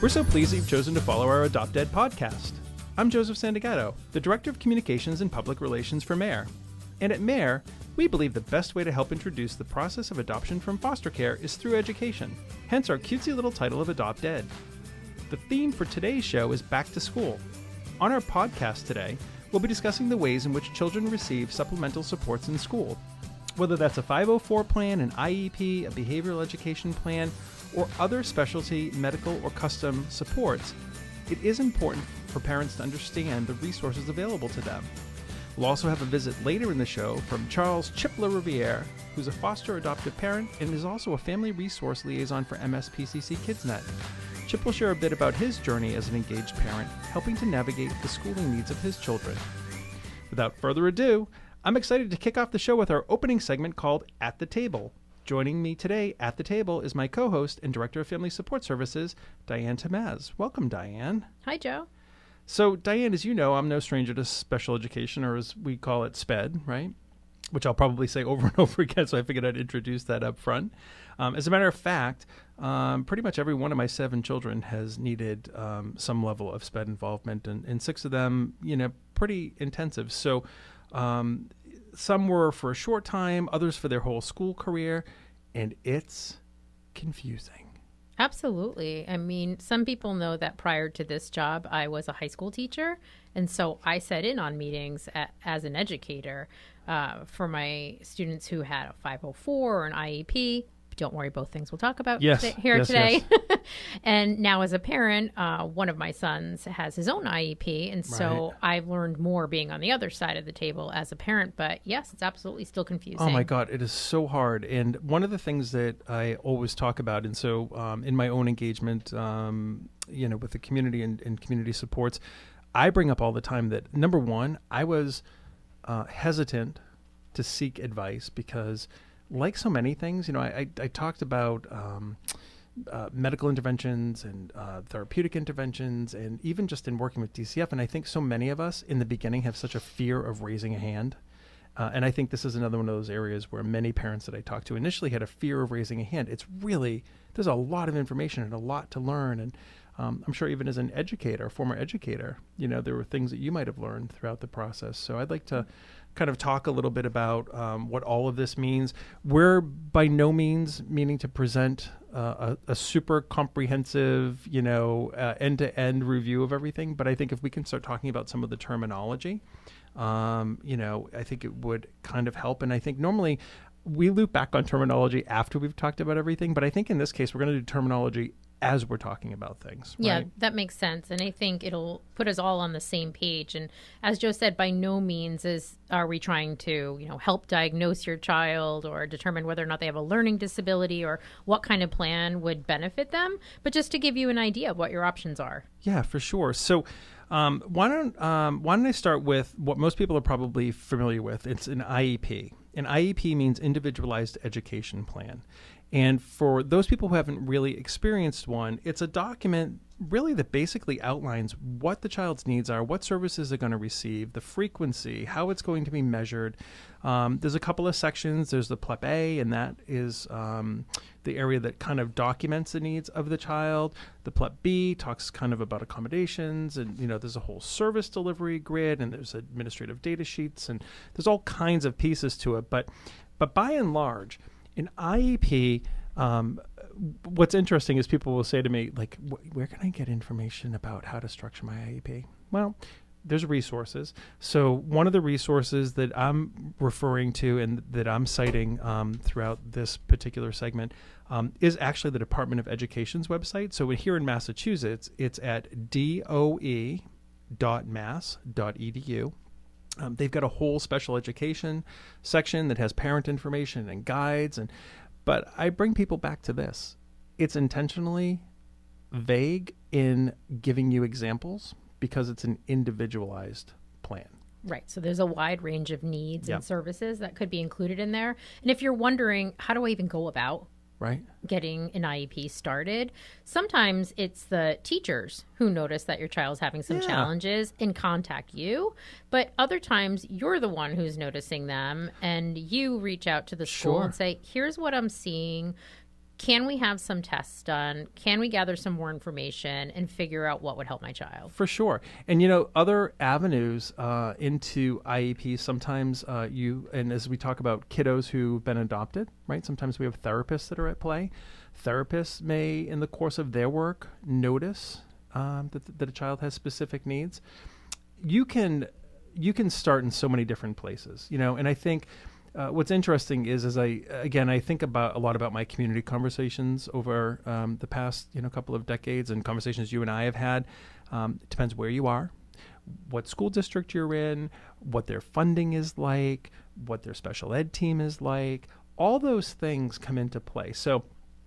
We're so pleased that you've chosen to follow our AdoptED podcast. I'm Joseph Sandagato, the Director of Communications and Public Relations for MARE. And at MARE, we believe the best way to help introduce the process of adoption from foster care is through education, hence our cutesy little title of AdoptED. The theme for today's show is Back to School. On our podcast today, we'll be discussing the ways in which children receive supplemental supports in school. Whether that's a 504 plan, an IEP, a behavioral education plan, or other specialty medical or custom supports, it is important for parents to understand the resources available to them. We'll also have a visit later in the show from Charles Chipla Riviere, who's a foster adoptive parent and is also a family resource liaison for MSPCC KidsNet. Chip will share a bit about his journey as an engaged parent, helping to navigate the schooling needs of his children. Without further ado, I'm excited to kick off the show with our opening segment called At the Table. Joining me today at the table is my co-host and Director of Family Support Services, Diane Tamaz. Welcome, Diane. Hi, Joe. So, Diane, as you know, I'm no stranger to special education, or as we call it, SPED, right? Which I'll probably say over and over again, so I figured I'd introduce that up front. As a matter of fact, pretty much every one of my 7 children has needed some level of SPED involvement, and 6 of them, pretty intensive. So, some were for a short time, others for their whole school career, and it's confusing. Absolutely. I mean, some people know that prior to this job, I was a high school teacher. And so I sat in on meetings as an educator for my students who had a 504 or an IEP. Don't worry, both things we'll talk about here today. Yes. And now as a parent, one of my sons has his own IEP. And so I've learned more being on the other side of the table as a parent. But yes, it's absolutely still confusing. Oh, my God. It is so hard. And one of the things that I always talk about, and so in my own engagement, with the community and community supports, I bring up all the time that, number one, I was hesitant to seek advice because like so many things, I talked about medical interventions and therapeutic interventions, and even just in working with DCF. And I think so many of us in the beginning have such a fear of raising a hand. And I think this is another one of those areas where many parents that I talked to initially had a fear of raising a hand. It's really, there's a lot of information and a lot to learn. And I'm sure even as an educator, former educator, there were things that you might have learned throughout the process. So I'd like to kind of talk a little bit about what all of this means. We're by no means meaning to present a super comprehensive, end-to-end review of everything. But I think if we can start talking about some of the terminology, I think it would kind of help. And I think normally we loop back on terminology after we've talked about everything. But I think in this case, we're going to do terminology as we're talking about things. Yeah, right? That makes sense. And I think it'll put us all on the same page. And as Joe said, by no means are we trying to, help diagnose your child or determine whether or not they have a learning disability or what kind of plan would benefit them, but just to give you an idea of what your options are. Yeah, for sure. So why don't I start with what most people are probably familiar with? It's an IEP. An IEP means Individualized Education Plan. And for those people who haven't really experienced one, it's a document really that basically outlines what the child's needs are, what services they're going to receive, the frequency, how it's going to be measured. There's a couple of sections. There's the PLEP A, and that is the area that kind of documents the needs of the child. The PLEP B talks kind of about accommodations, and there's a whole service delivery grid, and there's administrative data sheets, and there's all kinds of pieces to it. But by and large, in IEP, what's interesting is people will say to me, like, where can I get information about how to structure my IEP? Well, there's resources. So one of the resources that I'm referring to and that I'm citing throughout this particular segment is actually the Department of Education's website. So here in Massachusetts, it's at doe.mass.edu. They've got a whole special education section that has parent information and guides. But I bring people back to this. It's intentionally vague in giving you examples because it's an individualized plan. Right. So there's a wide range of needs and services that could be included in there. And if you're wondering, how do I even go about getting an IEP started? Sometimes it's the teachers who notice that your child's having some challenges and contact you. But other times you're the one who's noticing them and you reach out to the school and say, here's what I'm seeing. can we have some tests done? Can we gather some more information and figure out what would help my child? For sure. And, other avenues into IEP, sometimes and as we talk about kiddos who've been adopted, right? Sometimes we have therapists that are at play. Therapists may, in the course of their work, notice that a child has specific needs. You can start in so many different places, and I think what's interesting is as I think a lot about my community conversations over the past couple of decades, and conversations you and I have had. It depends where you are, what school district you're in, what their funding is like, what their special ed team is like. All those things come into play. So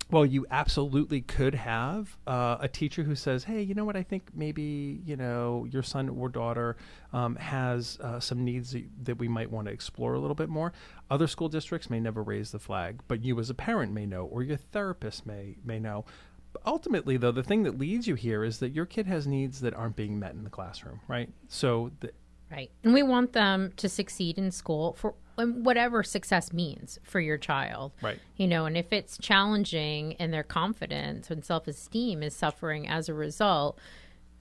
well, you absolutely could have a teacher who says, hey, you know what, I think maybe, your son or daughter has some needs that we might want to explore a little bit more. Other school districts may never raise the flag, but you as a parent may know, or your therapist may know. But ultimately, though, the thing that leads you here is that your kid has needs that aren't being met in the classroom, right? So right. And we want them to succeed in school for whatever success means for your child. Right. And if it's challenging and their confidence and self-esteem is suffering as a result,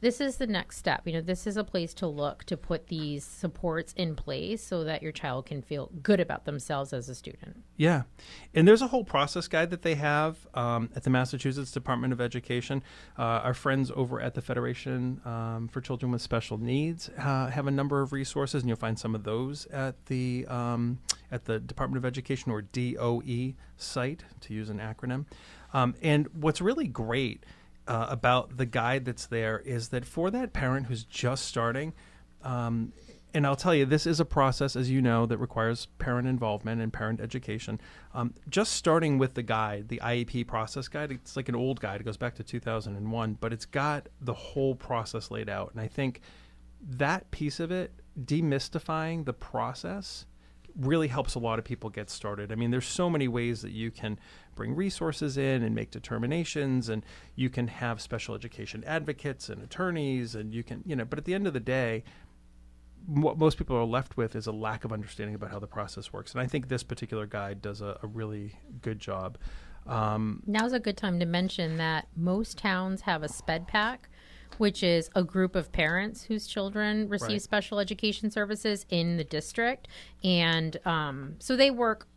this is the next step. This is a place to look to put these supports in place so that your child can feel good about themselves as a student. Yeah. And there's a whole process guide that they have at the Massachusetts Department of Education. Our friends over at the Federation for Children with Special Needs have a number of resources, and you'll find some of those at the Department of Education, or DOE site, to use an acronym. And what's really great about the guide that's there is that for that parent who's just starting, and I'll tell you, this is a process, as you know, that requires parent involvement and parent education. Just starting with the guide, the IEP process guide, it's like an old guide. It goes back to 2001, but it's got the whole process laid out. And I think that piece of it, demystifying the process, really helps a lot of people get started. I mean, there's so many ways that you can bring resources in and make determinations, and you can have special education advocates and attorneys, and you can, but at the end of the day, what most people are left with is a lack of understanding about how the process works. And I think this particular guide does a really good job. Now's a good time to mention that most towns have a SPED pack, which is a group of parents whose children receive special education services in the district. And so they work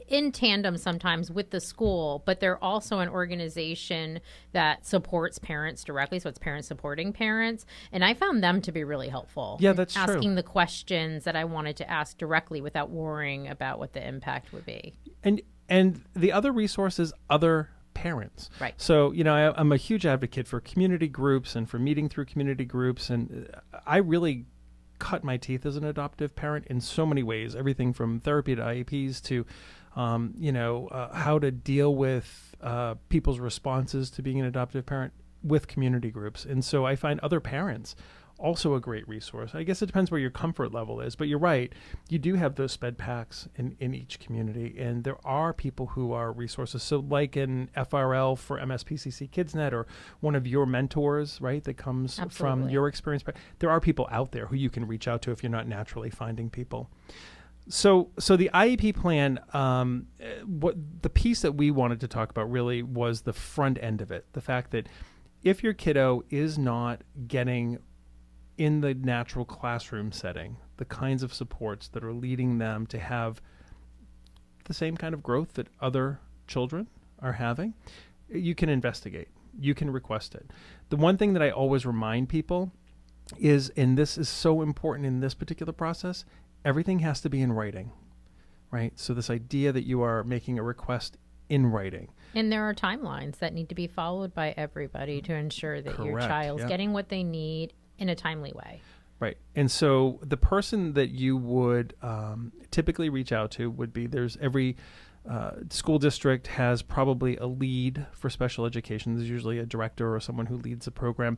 in tandem sometimes with the school, but they're also an organization that supports parents directly. So it's parents supporting parents. And I found them to be really helpful. Yeah, that's true. Asking the questions that I wanted to ask directly without worrying about what the impact would be. And the other resource is other parents. Right. So, I'm a huge advocate for community groups and for meeting through community groups. And I really cut my teeth as an adoptive parent in so many ways, everything from therapy to IEPs to, how to deal with people's responses to being an adoptive parent with community groups. And so I find other parents also a great resource. I guess it depends where your comfort level is, but you're right. You do have those SPED packs in each community, and there are people who are resources. So like in FRL for MSPCC KidsNet, or one of your mentors, right, that comes from your experience. But there are people out there who you can reach out to if you're not naturally finding people. So the IEP plan, what the piece that we wanted to talk about really was the front end of it. The fact that if your kiddo is not getting in the natural classroom setting the kinds of supports that are leading them to have the same kind of growth that other children are having, you can investigate. You can request it. The one thing that I always remind people is, and this is so important in this particular process, everything has to be in writing, right? So this idea that you are making a request in writing. And there are timelines that need to be followed by everybody to ensure that your child's getting what they need in a timely way. Right. And so the person that you would typically reach out to would be, there's every school district has probably a lead for special education. There's usually a director or someone who leads a program.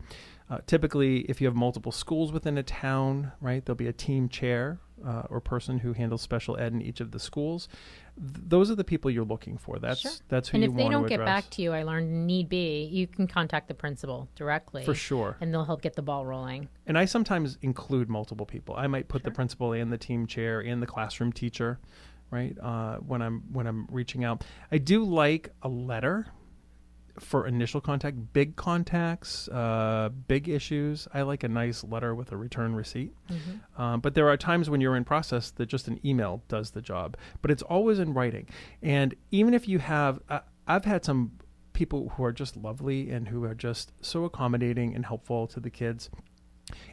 Typically, if you have multiple schools within a town, right, there'll be a team chair or person who handles special ed in each of the schools. Those are the people you're looking for. That's who you want to address. And if they don't get back to you, I learned need be, you can contact the principal directly. For sure. And they'll help get the ball rolling. And I sometimes include multiple people. I might put the principal and the team chair and the classroom teacher, right? When I'm reaching out, I do like a letter for initial contact. Big contacts, big issues, I like a nice letter with a return receipt. But there are times when you're in process that just an email does the job, but it's always in writing. And even if you have, I've had some people who are just lovely and who are just so accommodating and helpful to the kids.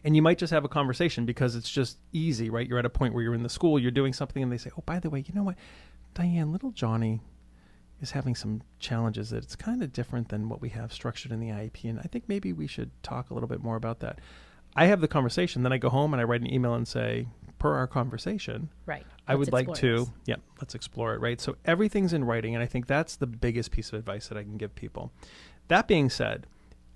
And you might just have a conversation because it's just easy, right? You're at a point where you're in the school, you're doing something, and they say, oh, by the way, you know what, Diane, little Johnny is having some challenges that it's kind of different than what we have structured in the IEP. And I think maybe we should talk a little bit more about that. I have the conversation, then I go home and I write an email and say, per our conversation, right, I would like to, this. let's explore it, right? So everything's in writing. And I think that's the biggest piece of advice that I can give people. That being said,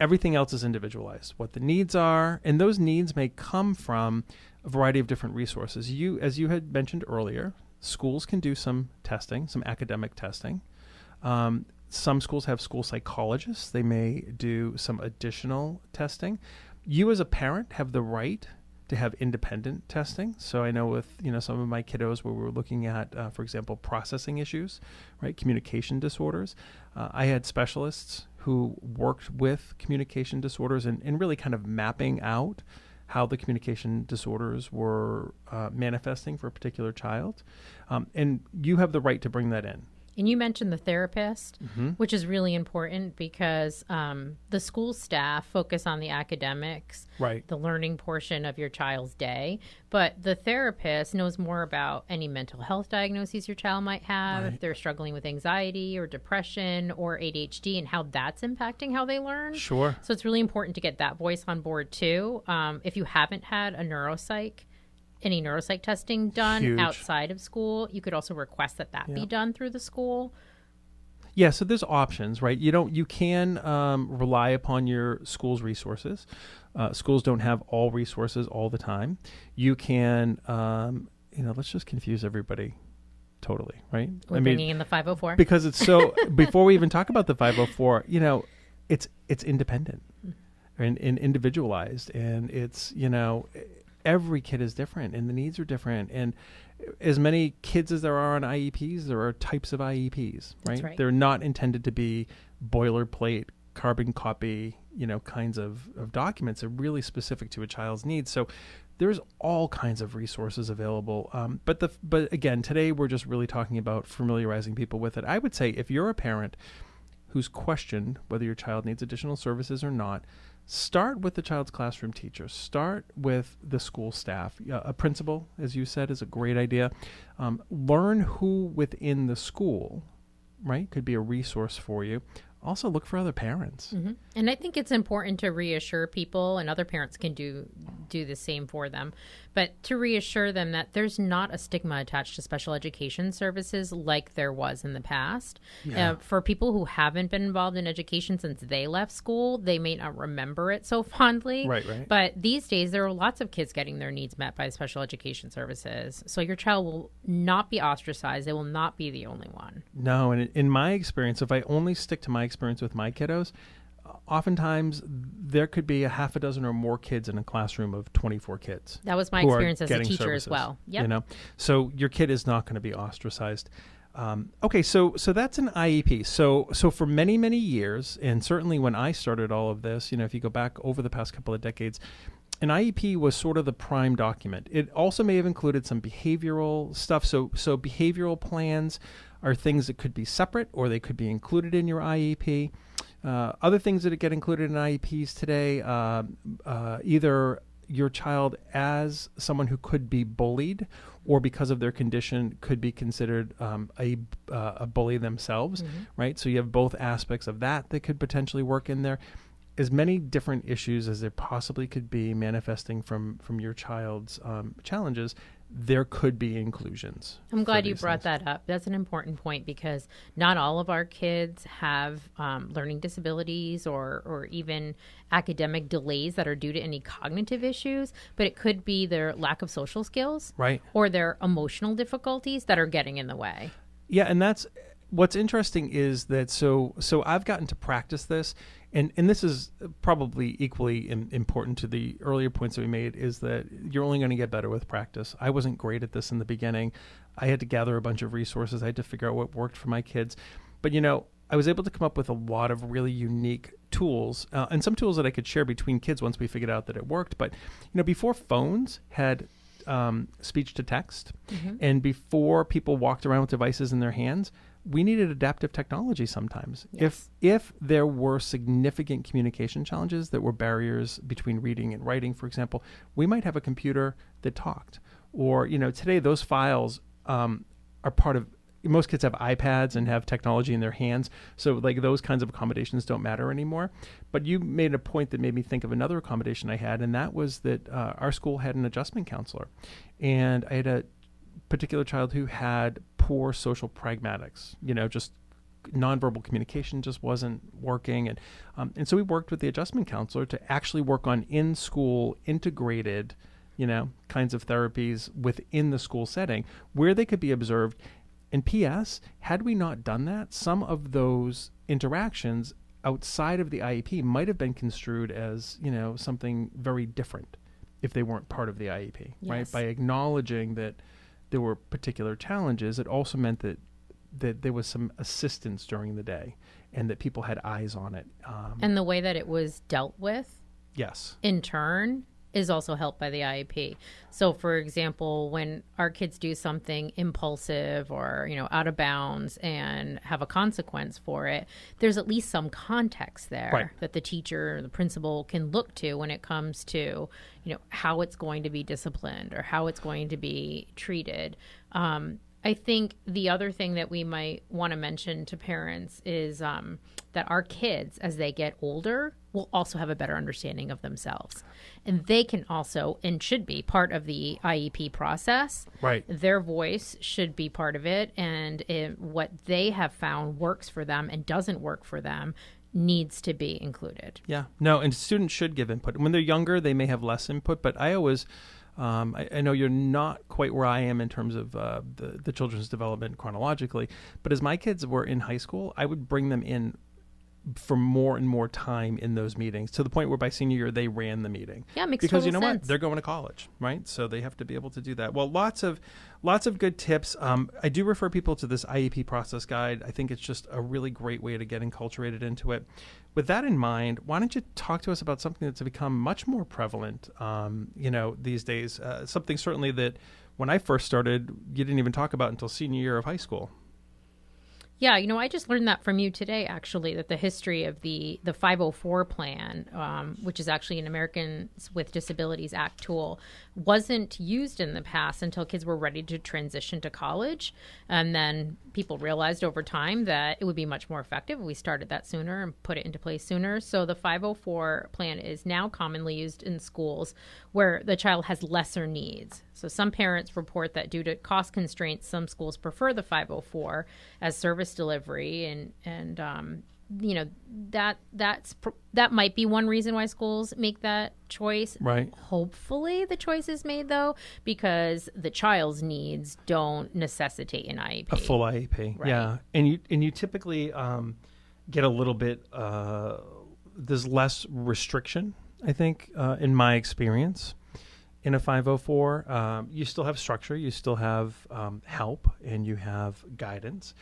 everything else is individualized, what the needs are. And those needs may come from a variety of different resources. As you had mentioned earlier, schools can do some testing, some academic testing. Some schools have school psychologists. They may do some additional testing. You as a parent have the right to have independent testing. So I know with some of my kiddos where we were looking at, for example, processing issues, right, communication disorders. I had specialists who worked with communication disorders and really kind of mapping out how the communication disorders were manifesting for a particular child. And you have the right to bring that in. And you mentioned the therapist, which is really important because the school staff focus on the academics, right, the learning portion of your child's day. But the therapist knows more about any mental health diagnoses your child might have, if they're struggling with anxiety or depression or ADHD, and how that's impacting how they learn. Sure. So it's really important to get that voice on board too. If you haven't had any neuropsych testing done outside of school, you could also request that be done through the school. Yeah, so there's options, right? You can rely upon your school's resources. Schools don't have all resources all the time. You can, let's just confuse everybody totally, right? Bringing in the 504? Because it's so, before we even talk about the 504, it's independent and individualized, and it's, every kid is different and the needs are different. And as many kids as there are on IEPs, there are types of IEPs, right? That's right. They're not intended to be boilerplate, carbon copy, kinds of documents. They're really specific to a child's needs. So there's all kinds of resources available. But again, today we're just really talking about familiarizing people with it. I would say if you're a parent who's questioned whether your child needs additional services or not, start with the child's classroom teacher. Start with the school staff. A principal, as you said, is a great idea. Learn who within the school, right, could be a resource for you. Also look for other parents. And I think it's important to reassure people, and other parents can do the same for them, but to reassure them that there's not a stigma attached to special education services like there was in the past. For people who haven't been involved in education since they left school, they may not remember it so fondly. Right. But these days, there are lots of kids getting their needs met by special education services. So your child will not be ostracized. They will not be the only one. No, and in my experience, if I only stick to my experience with my kiddos, oftentimes there could be a half a dozen or more kids in a classroom of 24 kids. That was my experience as a teacher services, as well. Yep. So your kid is not going to be ostracized. Okay, so that's an IEP. So for many, many years, and certainly when I started all of this, if you go back over the past couple of decades, an IEP was sort of the prime document. It also may have included some behavioral stuff. So behavioral plans are things that could be separate or they could be included in your IEP. Other things that get included in IEPs today, either your child as someone who could be bullied or because of their condition could be considered a bully themselves, right? So you have both aspects of that could potentially work in there. As many different issues as there possibly could be manifesting from your child's challenges, there could be inclusions. I'm glad you brought that up. That's an important point because not all of our kids have learning disabilities or even academic delays that are due to any cognitive issues, but it could be their lack of social skills, right, or their emotional difficulties that are getting in the way. Yeah, and that's what's interesting is that so I've gotten to practice this, and this is probably equally important to the earlier points that we made, is that you're only going to get better with practice. I wasn't great at this in the beginning. I had to gather a bunch of resources. I had to figure out what worked for my kids. But, I was able to come up with a lot of really unique tools, and some tools that I could share between kids once we figured out that it worked. But, before phones had speech to text, and before people walked around with devices in their hands, we needed adaptive technology sometimes. Yes. If there were significant communication challenges that were barriers between reading and writing, for example, we might have a computer that talked. Or, today those files are part of, most kids have iPads and have technology in their hands. So like those kinds of accommodations don't matter anymore. But you made a point that made me think of another accommodation I had, and that was that our school had an adjustment counselor. And I had a particular child who had poor social pragmatics, just nonverbal communication just wasn't working. And so we worked with the adjustment counselor to actually work on in-school integrated, kinds of therapies within the school setting where they could be observed. And P.S., had we not done that, some of those interactions outside of the IEP might have been construed as, something very different if they weren't part of the IEP, right? Yes. By acknowledging that there were particular challenges, it also meant that there was some assistance during the day and that people had eyes on it. And the way that it was dealt with, Yes. in turn, is also helped by the IEP. So, for example, when our kids do something impulsive or, out of bounds and have a consequence for it, there's at least some context there Right. that the teacher, the principal can look to when it comes to, how it's going to be disciplined or how it's going to be treated. I think the other thing that we might want to mention to parents is that our kids, as they get older, will also have a better understanding of themselves. And they can also, and should be, part of the IEP process. Right. Their voice should be part of it. And what they have found works for them and doesn't work for them needs to be included. Yeah. No, and students should give input. When they're younger, they may have less input, but I always... I know you're not quite where I am in terms of the children's development chronologically, but as my kids were in high school, I would bring them in for more and more time in those meetings, to the point where by senior year they ran the meeting. Yeah, it makes because total what, sense. they're going to college, right? So they have to be able to do that. Well, lots of good tips. I do refer people to this IEP process guide. I think it's just a really great way to get enculturated into it. With that in mind, why don't you talk to us about something that's become much more prevalent, these days? Something certainly that when I first started, you didn't even talk about until senior year of high school. Yeah, I just learned that from you today, actually, that the history of the 504 plan, which is actually an Americans with Disabilities Act tool, wasn't used in the past until kids were ready to transition to college. And then people realized over time that it would be much more effective if we started that sooner and put it into place sooner. So the 504 plan is now commonly used in schools where the child has lesser needs. So some parents report that due to cost constraints, some schools prefer the 504 as service delivery, and that might be one reason why schools make that choice. Right. Hopefully the choice is made, though, because the child's needs don't necessitate an IEP. A full IEP, Right. yeah. And you typically get a little bit. There's less restriction, I think, in my experience. In a 504, you still have structure, you still have help, and you have guidance,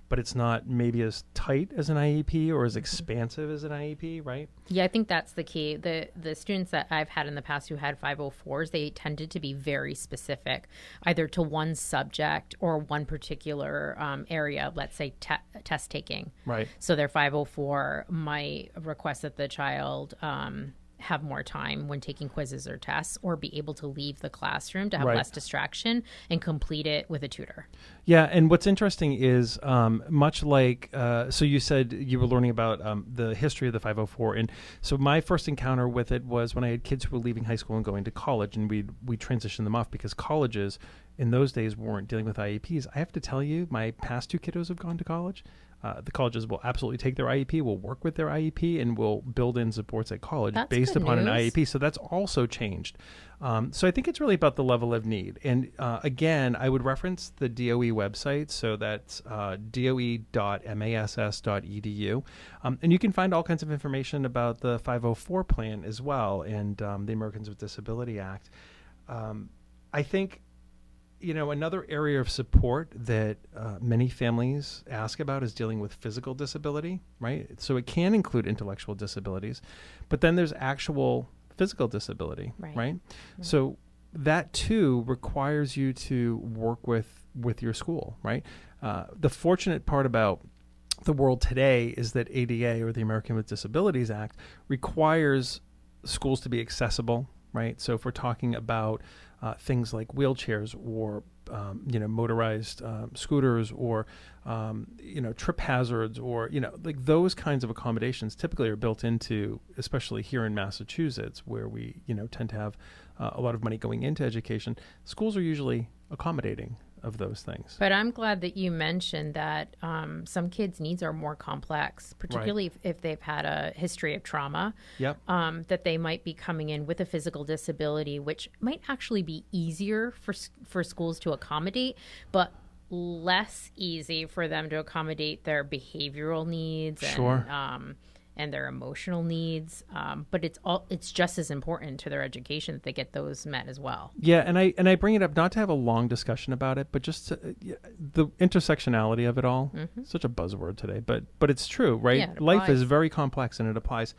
but it's not maybe as tight as an IEP or as expansive as an IEP, right? Yeah, I think that's the key. The students that I've had in the past who had 504s, they tended to be very specific, either to one subject or one particular area, let's say test taking. Right. So their 504 might request that the child have more time when taking quizzes or tests, or be able to leave the classroom to have Right. less distraction and complete it with a tutor. Yeah, and what's interesting is much like, so you said you were learning about the history of the 504, and so my first encounter with it was when I had kids who were leaving high school and going to college, and we transitioned them off because colleges in those days weren't dealing with IEPs. I have to tell you, my past two kiddos have gone to college. The colleges will absolutely take their IEP, will work with their IEP, and will build in supports at college based upon an IEP. So that's also changed. So I think it's really about the level of need. And again, I would reference the DOE website. So that's doe.mass.edu. And you can find all kinds of information about the 504 plan as well and the Americans with Disability Act. I think, another area of support that many families ask about is dealing with physical disability, right? So it can include intellectual disabilities, but then there's actual physical disability, right? So that too requires you to work with your school, right? The fortunate part about the world today is that ADA, or the American with Disabilities Act, requires schools to be accessible, right? So if we're talking about things like wheelchairs or motorized scooters or trip hazards or like those kinds of accommodations typically are built into, especially here in Massachusetts, where we tend to have a lot of money going into education. Schools are usually accommodating of those things. But I'm glad that you mentioned that some kids' needs are more complex, particularly if they've had a history of trauma. Yep. That they might be coming in with a physical disability, which might actually be easier for schools to accommodate, but less easy for them to accommodate their behavioral needs and their emotional needs. But it's just as important to their education that they get those met as well. Yeah, and I bring it up not to have a long discussion about it, but just the intersectionality of it all. Mm-hmm. Such a buzzword today, but it's true, right? Yeah, Life is very complex, and it applies.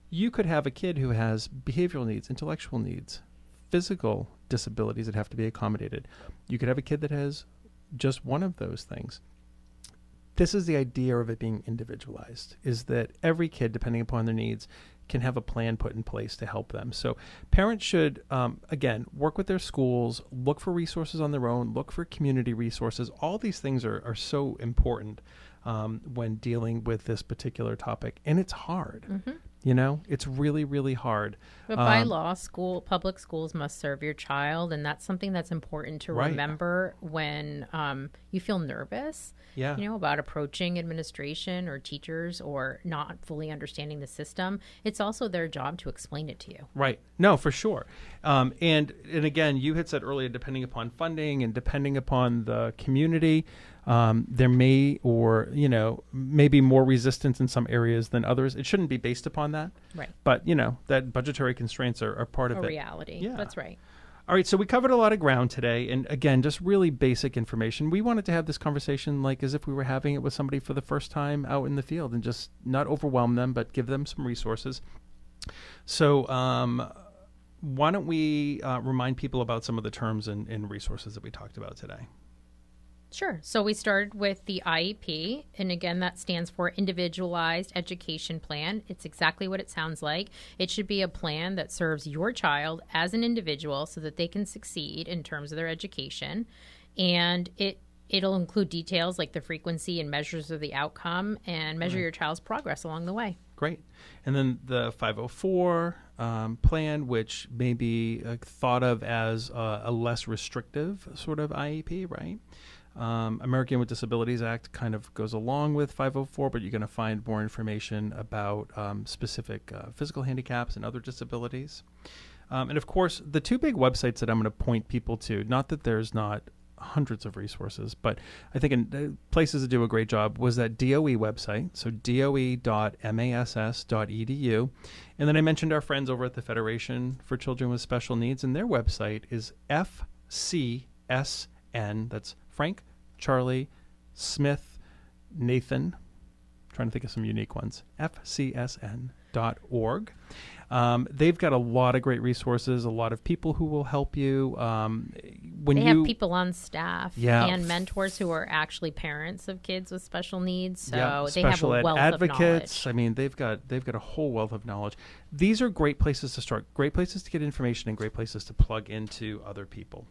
You could have a kid who has behavioral needs, intellectual needs, physical disabilities that have to be accommodated. You could have a kid that has just one of those things. This is the idea of it being individualized, is that every kid, depending upon their needs, can have a plan put in place to help them. So parents should, again, work with their schools, look for resources on their own, look for community resources. All these things are so important when dealing with this particular topic. And it's hard. Mm-hmm. It's really, really hard. But by law, public schools must serve your child, and that's something that's important to remember when you feel nervous, about approaching administration or teachers or not fully understanding the system. It's also their job to explain it to you. Right. No, for sure. And again, you had said earlier, depending upon funding and depending upon the community, there may be more resistance in some areas than others. It shouldn't be based upon that. Right. But, that budgetary constraints are part of it. A reality. Yeah. That's right. All right. So we covered a lot of ground today. And again, just really basic information. We wanted to have this conversation like as if we were having it with somebody for the first time out in the field and just not overwhelm them, but give them some resources. So why don't we remind people about some of the terms and resources that we talked about today? Sure. So we started with the IEP, and again, that stands for Individualized Education Plan. It's exactly what it sounds like. It should be a plan that serves your child as an individual so that they can succeed in terms of their education. And it'll include details like the frequency and measures of the outcome and measure your child's progress along the way. Great. And then the 504 plan, which may be thought of as a less restrictive sort of IEP, right? American with Disabilities Act kind of goes along with 504, but you're going to find more information about specific physical handicaps and other disabilities. And of course, the two big websites that I'm going to point people to, not that there's not hundreds of resources, but I think places that do a great job was that DOE website, so doe.mass.edu. And then I mentioned our friends over at the Federation for Children with Special Needs, and their website is FCSN, that's Frank, Charlie, Smith, Nathan, trying to think of some unique ones, fcsn.org. They've got a lot of great resources, a lot of people who will help you. They have people on staff and mentors who are actually parents of kids with special needs. So they have a wealth advocates. of knowledge. I mean, they've got a whole wealth of knowledge. These are great places to start, great places to get information, and great places to plug into other people.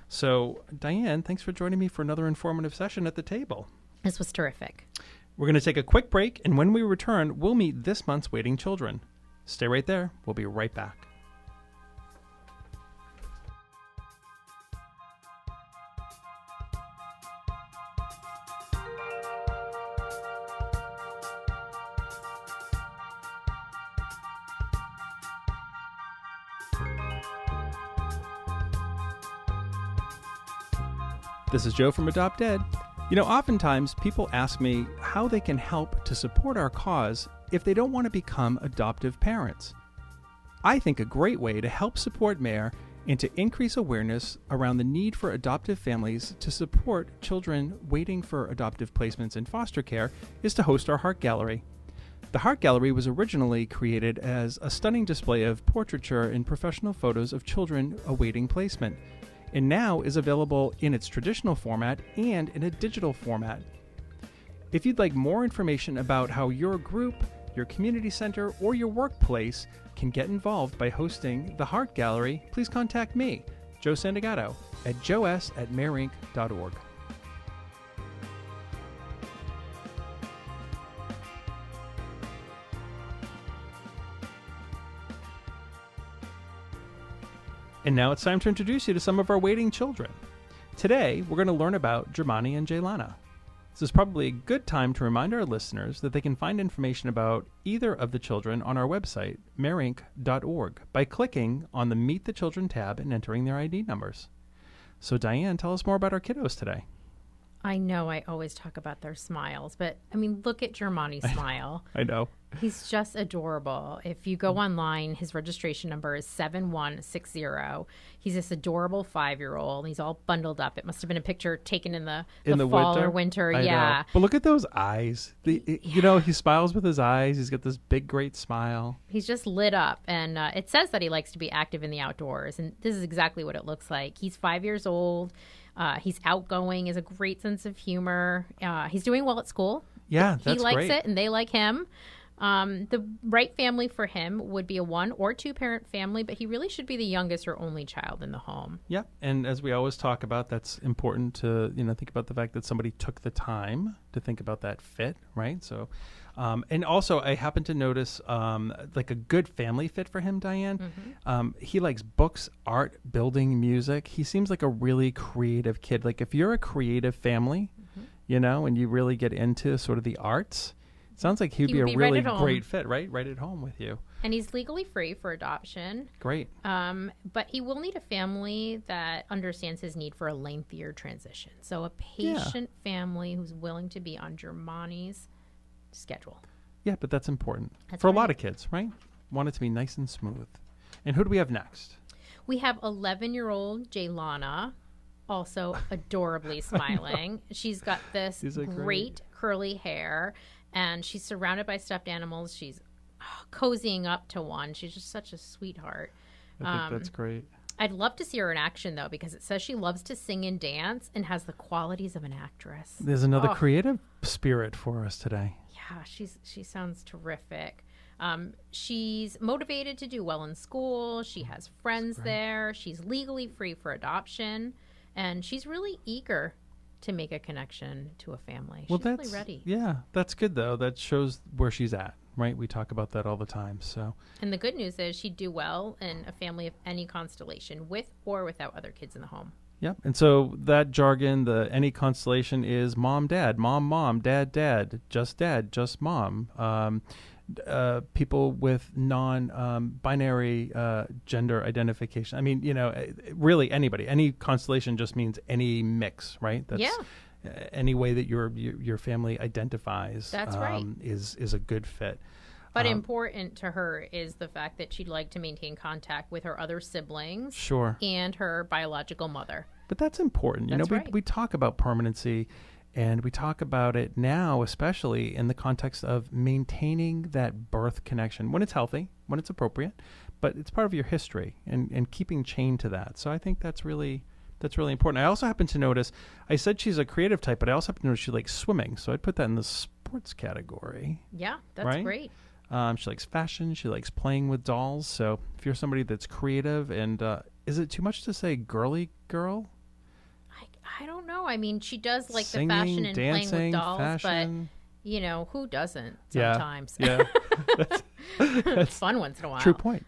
So, Diane, thanks for joining me for another informative session at the table. This was terrific. We're going to take a quick break, and when we return, we'll meet this month's Waiting Children. Stay right there. We'll be right back. This is Joe from AdoptED. You know, oftentimes people ask me how they can help to support our cause if they don't want to become adoptive parents. I think a great way to help support MARE and to increase awareness around the need for adoptive families to support children waiting for adoptive placements in foster care is to host our Heart Gallery. The Heart Gallery was originally created as a stunning display of portraiture and professional photos of children awaiting placement, and now is available in its traditional format and in a digital format. If you'd like more information about how your group, your community center, or your workplace can get involved by hosting the Heart Gallery, please contact me, Joe Sandagato, at joes@mareinc.org. And now it's time to introduce you to some of our waiting children. Today, we're going to learn about Germani and Jaylana. This is probably a good time to remind our listeners that they can find information about either of the children on our website, mareinc.org, by clicking on the Meet the Children tab and entering their ID numbers. So Diane, tell us more about our kiddos today. I know I always talk about their smiles, but I mean, look at Germani's smile. I know. He's just adorable. If you go online, his registration number is 7160. He's this adorable 5-year-old. He's all bundled up. It must have been a picture taken in the fall or winter. I know. But look at those eyes. You know, he smiles with his eyes. He's got this big, great smile. He's just lit up. And it says that he likes to be active in the outdoors. And this is exactly what it looks like. He's 5 years old. He's outgoing, has a great sense of humor. He's doing well at school. Yeah, that's great. He likes it, and they like him. The right family for him would be a 1 or 2 parent family, but he really should be the youngest or only child in the home. Yeah, and as we always talk about, that's important to think about the fact that somebody took the time to think about that fit, right? So, and also I happen to notice like a good family fit for him, Diane. Mm-hmm. He likes books, art, building, music. He seems like a really creative kid. Like if you're a creative family, mm-hmm. And you really get into sort of the arts, sounds like he'd be a really great fit, right? Right at home with you. And he's legally free for adoption. Great. But he will need a family that understands his need for a lengthier transition. So a patient family who's willing to be on Germani's schedule. Yeah, but that's important. For a lot of kids, right? Want it to be nice and smooth. And who do we have next? We have 11-year-old Jaylana, also adorably smiling. She's got this great curly hair. And she's surrounded by stuffed animals. She's cozying up to one. She's just such a sweetheart. I think that's great. I'd love to see her in action, though, because it says she loves to sing and dance and has the qualities of an actress. There's another creative spirit for us today. Yeah, she sounds terrific. She's motivated to do well in school. She has friends there. She's legally free for adoption. And she's really eager to make a connection to a family. She's really ready. Yeah, that's good, though. That shows where she's at, right? We talk about that all the time. So, and the good news is she'd do well in a family of any constellation, with or without other kids in the home. Yep. And so that jargon, the any constellation, is mom, dad, mom, dad, just mom. People with non-binary gender identification. I mean, really anybody. Any constellation just means any mix, right? That's, any way that your family identifies. That's right. Is a good fit. But important to her is the fact that she'd like to maintain contact with her other siblings. Sure. And her biological mother. But that's important. We talk about permanency. And we talk about it now, especially in the context of maintaining that birth connection when it's healthy, when it's appropriate, but it's part of your history and keeping chain to that. So I think that's really important. I also happen to notice, I said she's a creative type, but I also happen to notice she likes swimming. So I'd put that in the sports category. Yeah, that's great. She likes fashion. She likes playing with dolls. So if you're somebody that's creative and is it too much to say girly girl? I don't know. I mean, she does like Singing, the fashion and dancing, playing with dolls, fashion. But who doesn't sometimes? Yeah. It's fun once in a while. True point.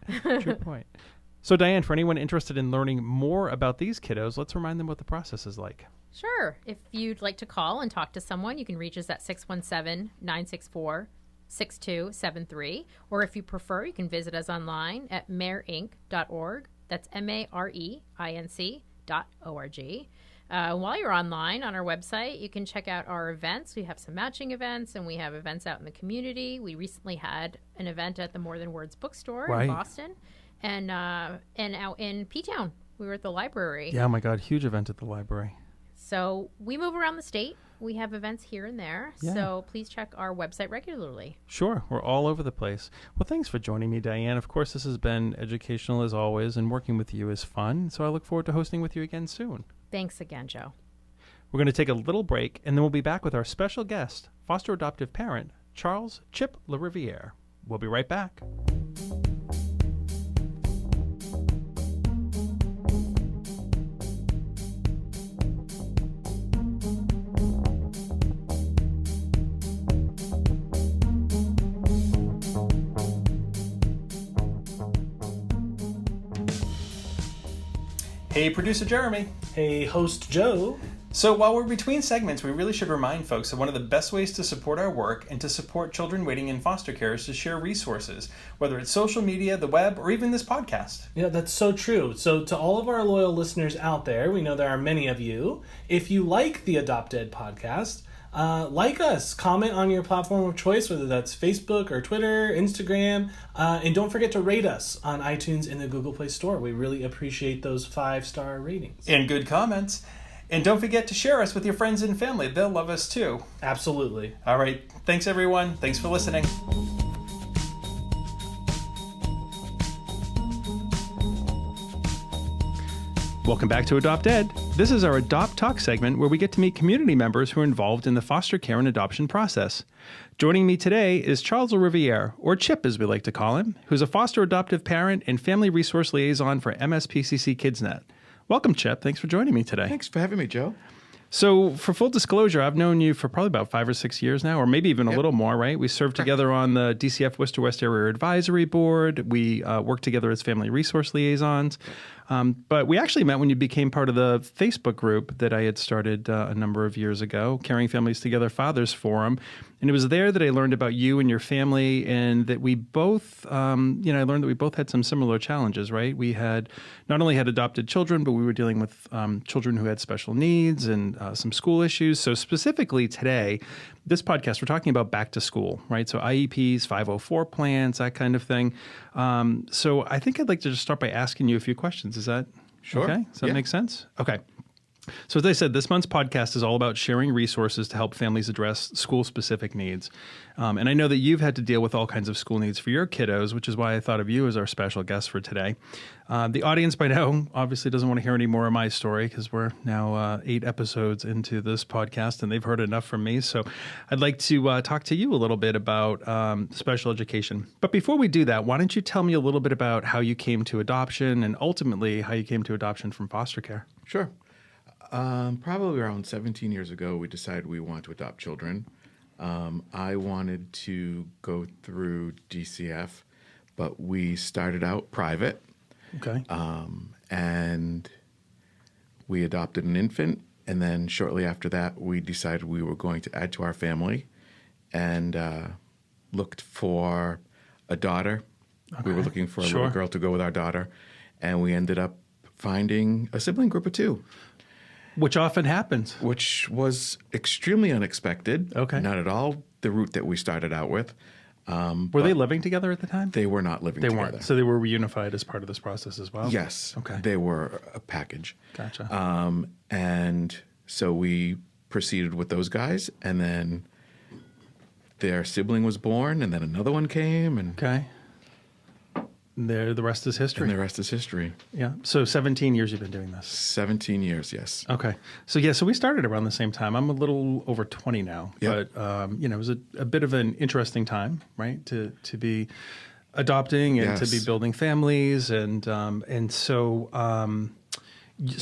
So Diane, for anyone interested in learning more about these kiddos, let's remind them what the process is like. Sure. If you'd like to call and talk to someone, you can reach us at 617-964-6273. Or if you prefer, you can visit us online at mareinc.org. That's mareinc.org. While you're online on our website, you can check out our events. We have some matching events, and we have events out in the community. We recently had an event at the More Than Words bookstore in Boston, and out in P-Town. We were at the library. Yeah, oh my God, huge event at the library. So we move around the state. We have events here and there. Yeah. So please check our website regularly. Sure. We're all over the place. Well, thanks for joining me, Diane. Of course, this has been educational as always, and working with you is fun. So I look forward to hosting with you again soon. Thanks again, Joe. We're going to take a little break, and then we'll be back with our special guest, foster adoptive parent, Charles Chip LaRiviere. We'll be right back. Hey, producer Jeremy. Hey, host Joe. So while we're between segments, we really should remind folks that one of the best ways to support our work and to support children waiting in foster care is to share resources, whether it's social media, the web, or even this podcast. Yeah, that's so true. So to all of our loyal listeners out there, we know there are many of you. If you like the AdoptED podcast, like us, comment on your platform of choice, whether that's Facebook or Twitter, Instagram, and don't forget to rate us on iTunes and the Google Play Store. We really appreciate those 5-star ratings. And good comments. And don't forget to share us with your friends and family. They'll love us too. Absolutely. All right. Thanks, everyone. Thanks for listening. Welcome back to AdoptEd. This is our Adopt Talk segment where we get to meet community members who are involved in the foster care and adoption process. Joining me today is Charles LaRiviere, or Chip as we like to call him, who's a foster adoptive parent and family resource liaison for MSPCC KidsNet. Welcome, Chip. Thanks for joining me today. Thanks for having me, Joe. So for full disclosure, I've known you for probably about 5 or 6 years now, or maybe even a little more, right? We served together on the DCF Worcester West Area Advisory Board. We worked together as family resource liaisons. But we actually met when you became part of the Facebook group that I had started a number of years ago, Caring Families Together Fathers Forum. And it was there that I learned about you and your family, and that we both, I learned that we both had some similar challenges, right? We had not only had adopted children, but we were dealing with children who had special needs and some school issues. So specifically today, this podcast, we're talking about back to school, right? So IEPs, 504 plans, that kind of thing. So I think I'd like to just start by asking you a few questions. Is that sure? Okay? Does that make sense? Okay. So as I said, this month's podcast is all about sharing resources to help families address school-specific needs. And I know that you've had to deal with all kinds of school needs for your kiddos, which is why I thought of you as our special guest for today. The audience by now obviously doesn't want to hear any more of my story because we're now 8 episodes into this podcast and they've heard enough from me. So I'd like to talk to you a little bit about special education. But before we do that, why don't you tell me a little bit about how you came to adoption and ultimately how you came to adoption from foster care? Sure. Probably around 17 years ago, we decided we want to adopt children. I wanted to go through DCF, but we started out private. Okay. And we adopted an infant, and then shortly after that, we decided we were going to add to our family and looked for a daughter. Okay. We were looking for a little girl to go with our daughter, and we ended up finding a sibling group of 2. Which often happens. Which was extremely unexpected. Okay. Not at all the route that we started out with. Were they living together at the time? They were not living together. They weren't. So they were reunified as part of this process as well? Yes. Okay. They were a package. Gotcha. And so we proceeded with those guys, and then their sibling was born, and then another one came. And okay. The rest is history. And the rest is history. Yeah. So 17 years you've been doing this. 17 years, yes. Okay. So so we started around the same time. I'm a little over 20 now. Yep. But, it was a bit of an interesting time, right, to be adopting and to be building families. And so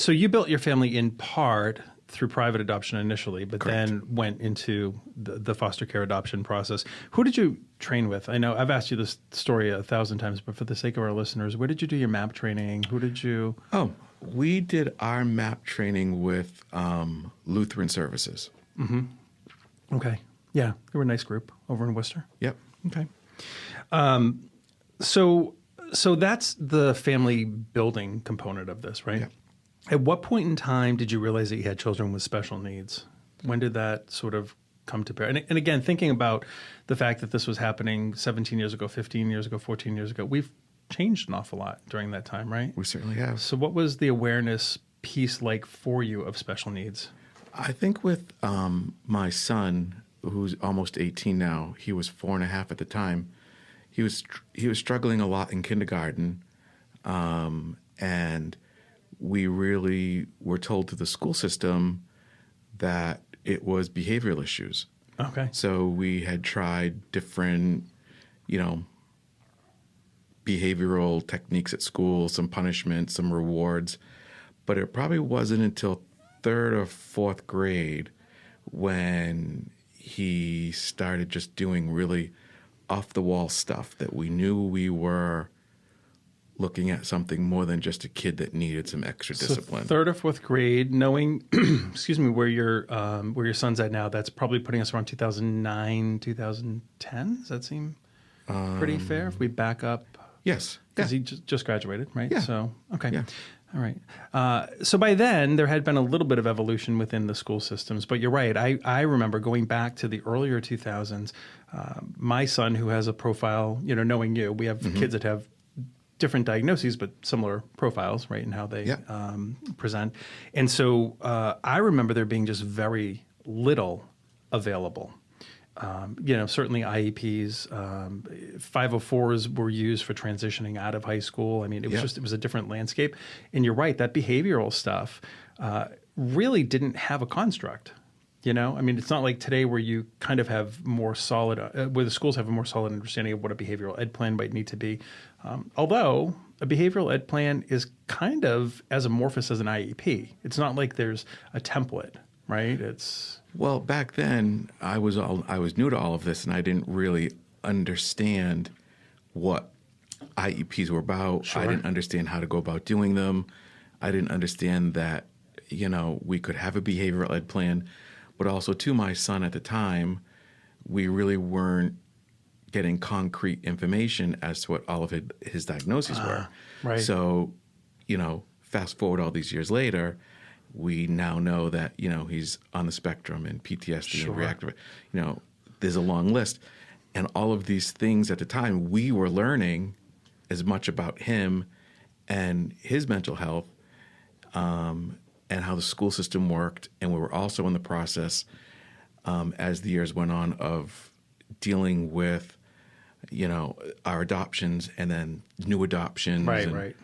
you built your family in part through private adoption initially, but Correct. then went into the foster care adoption process. Who did you train with? I know I've asked you this story 1,000 times, but for the sake of our listeners, where did you do your MAP training? Who did you? Oh, we did our MAP training with Lutheran Services. Mm-hmm. Okay. Yeah, they were a nice group over in Worcester. Yep. Okay. So that's the family building component of this, right? Yep. At what point in time did you realize that you had children with special needs? When did that sort of come to bear? And again, thinking about the fact that this was happening 17 years ago, 15 years ago, 14 years ago, we've changed an awful lot during that time, right? We certainly have. So what was the awareness piece like for you of special needs? I think with my son, who's almost 18 now, he was 4.5 at the time. He was struggling a lot in kindergarten, and we really were told through the school system that it was behavioral issues. Okay. So we had tried different, behavioral techniques at school, some punishment, some rewards, but it probably wasn't until 3rd or 4th grade when he started just doing really off-the-wall stuff that we knew we were looking at something more than just a kid that needed some extra discipline. 3rd or 4th grade, knowing, excuse me, where your son's at now, that's probably putting us around 2009, 2010. Does that seem pretty fair if we back up? Yes. Because he just graduated, right? Yeah. So, okay. Yeah. All right. So by then, there had been a little bit of evolution within the school systems. But you're right. I remember going back to the earlier 2000s, my son, who has a profile, knowing you, we have kids that have different diagnoses, but similar profiles, right, in how they present. And so I remember there being just very little available. Certainly IEPs, 504s were used for transitioning out of high school. I mean, it was a different landscape. And you're right, that behavioral stuff really didn't have a construct. I mean, it's not like today where you kind of have more solid, where the schools have a more solid understanding of what a behavioral ed plan might need to be. Although a behavioral ed plan is kind of as amorphous as an IEP. It's not like there's a template, right? Well, back then I was new to all of this, and I didn't really understand what IEPs were about. Sure. I didn't understand how to go about doing them. I didn't understand that we could have a behavioral ed plan. But also, to my son at the time, we really weren't getting concrete information as to what all of his diagnoses were. Right. So, fast forward all these years later, we now know that, he's on the spectrum and PTSD and reactive. There's a long list. And all of these things at the time, we were learning as much about him and his mental health and how the school system worked. And we were also in the process, as the years went on, of dealing with, our adoptions and then new adoptions. Right.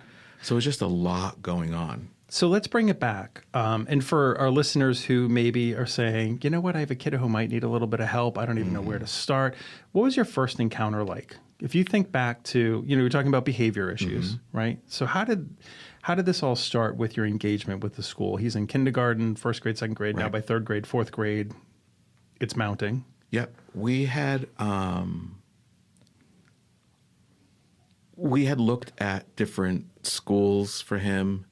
So it's just a lot going on. So let's bring it back. And for our listeners who maybe are saying, you know what, I have a kid who might need a little bit of help. I don't even know where to start. What was your first encounter like? If you think back to, you're talking about behavior issues, right? So how did this all start with your engagement with the school? He's in kindergarten, 1st grade, 2nd grade. Right. Now by 3rd grade, 4th grade, it's mounting. Yep. We had looked at different schools for him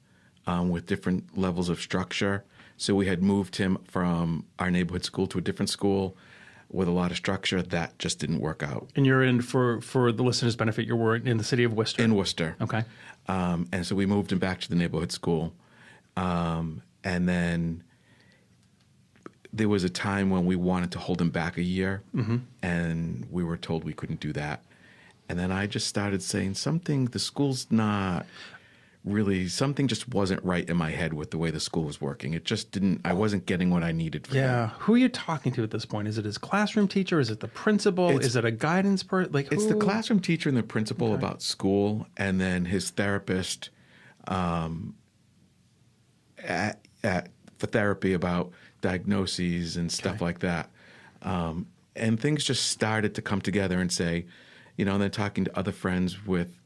with different levels of structure. So we had moved him from our neighborhood school to a different school with a lot of structure. That just didn't work out. And you're in, for the listeners' benefit, you were in the city of Worcester. In Worcester. Okay. And so we moved him back to the neighborhood school. And then there was a time when we wanted to hold him back a year, and we were told we couldn't do that. And then I just started saying the school's not really, something just wasn't right in my head with the way the school was working. It just didn't, I wasn't getting what I needed from Yeah. Who are you talking to at this point? Is it his classroom teacher? Is it the principal? Is it a guidance person? It's the classroom teacher and the principal about school, and then his therapist for therapy about diagnoses and stuff like that. And things just started to come together and say, and then talking to other friends with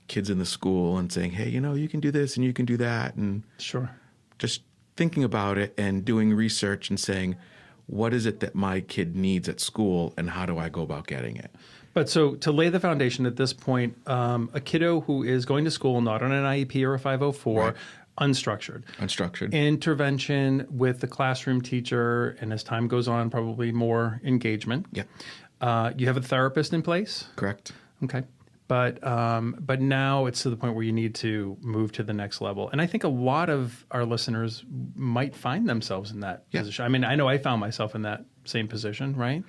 kids in the school and saying, hey, you can do this and you can do that. And just thinking about it and doing research and saying, what is it that my kid needs at school and how do I go about getting it? But so to lay the foundation at this point, a kiddo who is going to school, not on an IEP or a 504, Right. Unstructured. Intervention with the classroom teacher, and as time goes on, probably more engagement. Yep. You have a therapist in place? Correct. Okay. But now it's to the point where you need to move to the next level. And I think a lot of our listeners might find themselves in that position. I mean, I know I found myself in that same position, right?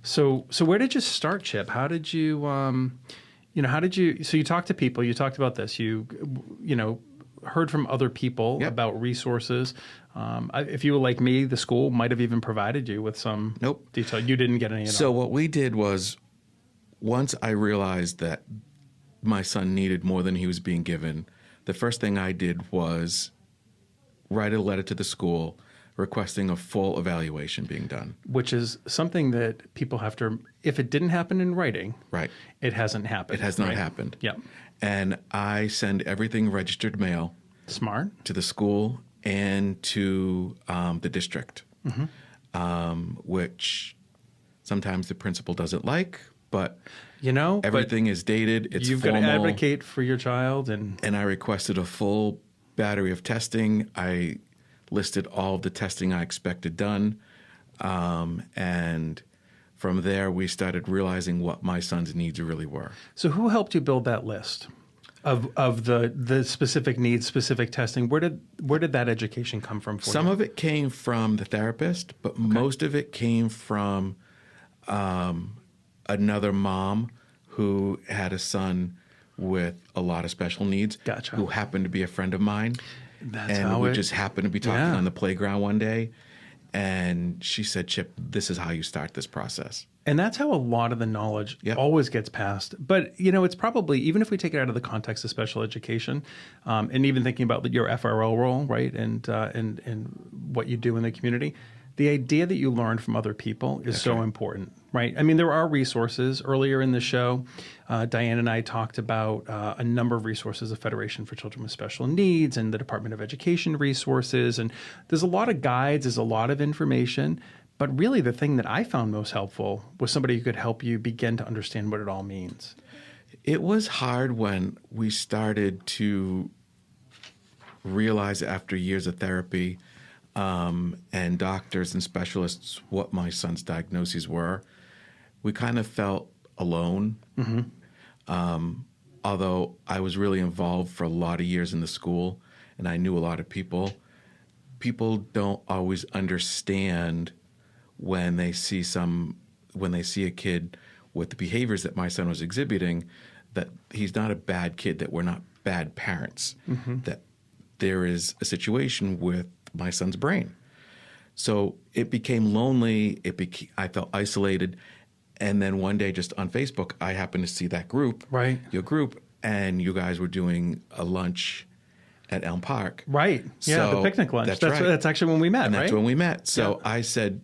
So where did you start, Chip? How did you, so you talked to people, you talked about this, you heard from other people about resources. If you were like me, the school might have even provided you with some detail. You didn't get any of that. So what we did was, once I realized that my son needed more than he was being given, the first thing I did was write a letter to the school requesting a full evaluation being done. Which is something that people have to, if it didn't happen in writing, right, it hasn't happened. It has not happened. Yeah. And I send everything registered mail. Smart. To the school and to the district, which sometimes the principal doesn't like, but everything is dated. It's you've formal. Got to advocate for your child, and I requested a full battery of testing. I listed all of the testing I expected done, and from there we started realizing what my son's needs really were. So, who helped you build that list of the specific needs, specific testing? Where did that education come from for you? Some of it came from the therapist, but most of it came from another mom who had a son with a lot of special needs, who happened to be a friend of mine. We just happened to be talking on the playground one day, and she said, "Chip, this is how you start this process." And that's how a lot of the knowledge always gets passed. But, it's probably, even if we take it out of the context of special education, and even thinking about your FRL role, right, and what you do in the community, the idea that you learn from other people is so important, right? I mean, there are resources. Earlier in the show, Diane and I talked about a number of resources, the Federation for Children with Special Needs and the Department of Education resources. And there's a lot of guides, there's a lot of information. But really the thing that I found most helpful was somebody who could help you begin to understand what it all means. It was hard when we started to realize after years of therapy and doctors and specialists what my son's diagnoses were. We kind of felt alone. Although I was really involved for a lot of years in the school and I knew a lot of people, people don't always understand when they see a kid with the behaviors that my son was exhibiting, that he's not a bad kid, that we're not bad parents, that there is a situation with my son's brain. So it became lonely. I felt isolated. And then one day just on Facebook, I happened to see that group, your group, and you guys were doing a lunch at Elm Park. Right. Yeah, the picnic lunch. That's actually when we met, and that's when we met. So I said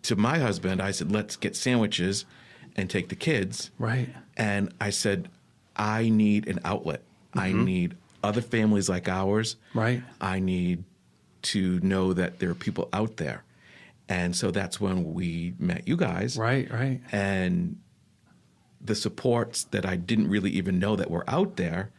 to my husband, let's get sandwiches and take the kids. Right. And I said, I need an outlet. I need other families like ours. Right. I need to know that there are people out there. And so that's when we met you guys. Right. And the supports that I didn't really even know that were out there,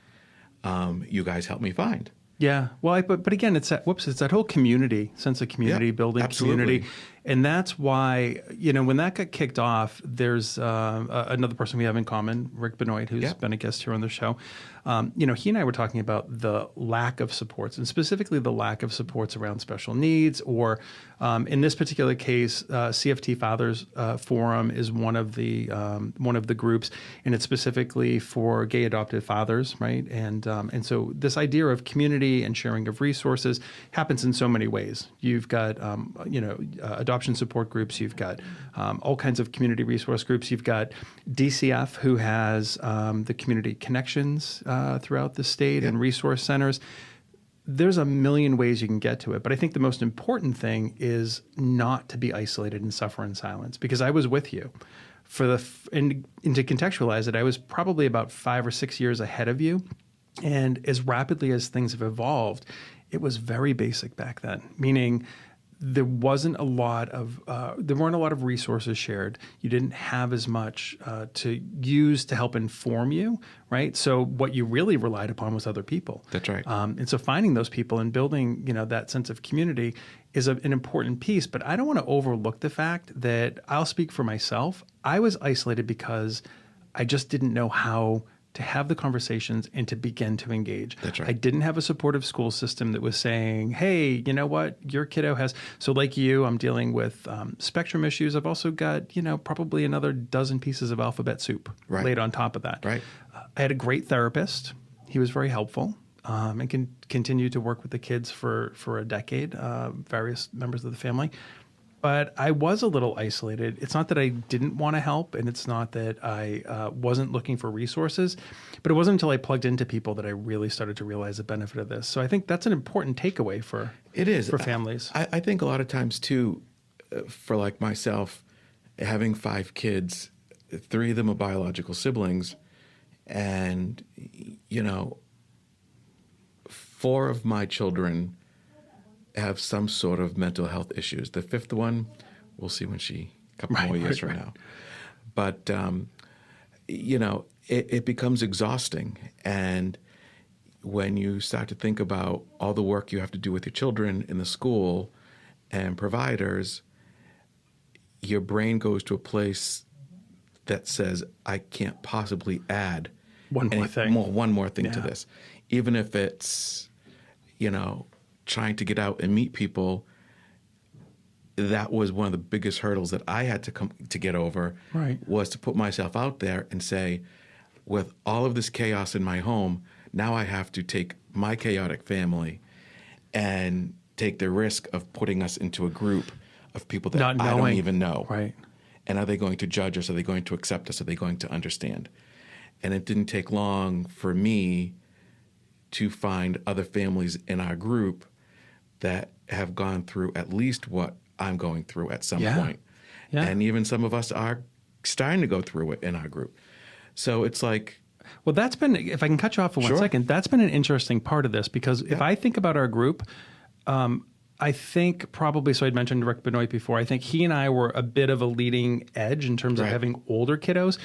you guys helped me find. Yeah. Well, but again, it's that whole community, sense of community, building community. And that's why, when that got kicked off, there's another person we have in common, Rick Benoit, who's been a guest here on the show. He and I were talking about the lack of supports, and specifically the lack of supports around special needs, or in this particular case, CFT Fathers Forum is one of the groups, and it's specifically for gay adopted fathers, right? And so this idea of community and sharing of resources happens in so many ways. You've got adoption support groups. You've got all kinds of community resource groups. You've got DCF, who has the community connections throughout the state and resource centers. There's a million ways you can get to it. But I think the most important thing is not to be isolated and suffer in silence, because I was with you. And to contextualize it, I was probably about 5 or 6 years ahead of you. And as rapidly as things have evolved, it was very basic back then, meaning there weren't a lot of resources shared. You didn't have as much to use to help inform you, right? So what you really relied upon was other people. That's right. And so finding those people and building, that sense of community is an important piece. But I don't want to overlook the fact that I'll speak for myself. I was isolated because I just didn't know how to have the conversations and to begin to engage. That's right. I didn't have a supportive school system that was saying, hey, you know what, your kiddo has, so like you, I'm dealing with spectrum issues. I've also got, probably another dozen pieces of alphabet soup laid on top of that. Right. I had a great therapist. He was very helpful. And can continue to work with the kids for a decade, various members of the family. But I was a little isolated. It's not that I didn't want to help, and it's not that I wasn't looking for resources, but it wasn't until I plugged into people that I really started to realize the benefit of this. So I think that's an important takeaway for families. I think a lot of times, too, for like myself, having 5 kids, 3 of them are biological siblings, and, 4 of my children have some sort of mental health issues. The 5th one, we'll see when a couple more years from now. But, it becomes exhausting. And when you start to think about all the work you have to do with your children in the school and providers, your brain goes to a place that says, I can't possibly add one more thing to this. Even if it's, trying to get out and meet people, that was one of the biggest hurdles that I had to get over, was to put myself out there and say, with all of this chaos in my home, now I have to take my chaotic family and take the risk of putting us into a group of people that I don't even know. Right. And are they going to judge us? Are they going to accept us? Are they going to understand? And it didn't take long for me to find other families in our group that have gone through at least what I'm going through at some point. Yeah. And even some of us are starting to go through it in our group. So it's like... Well, that's been, if I can cut you off for 1 second, that's been an interesting part of this, because if I think about our group, I think probably, so I'd mentioned Rick Benoit before, I think he and I were a bit of a leading edge in terms of having older kiddos.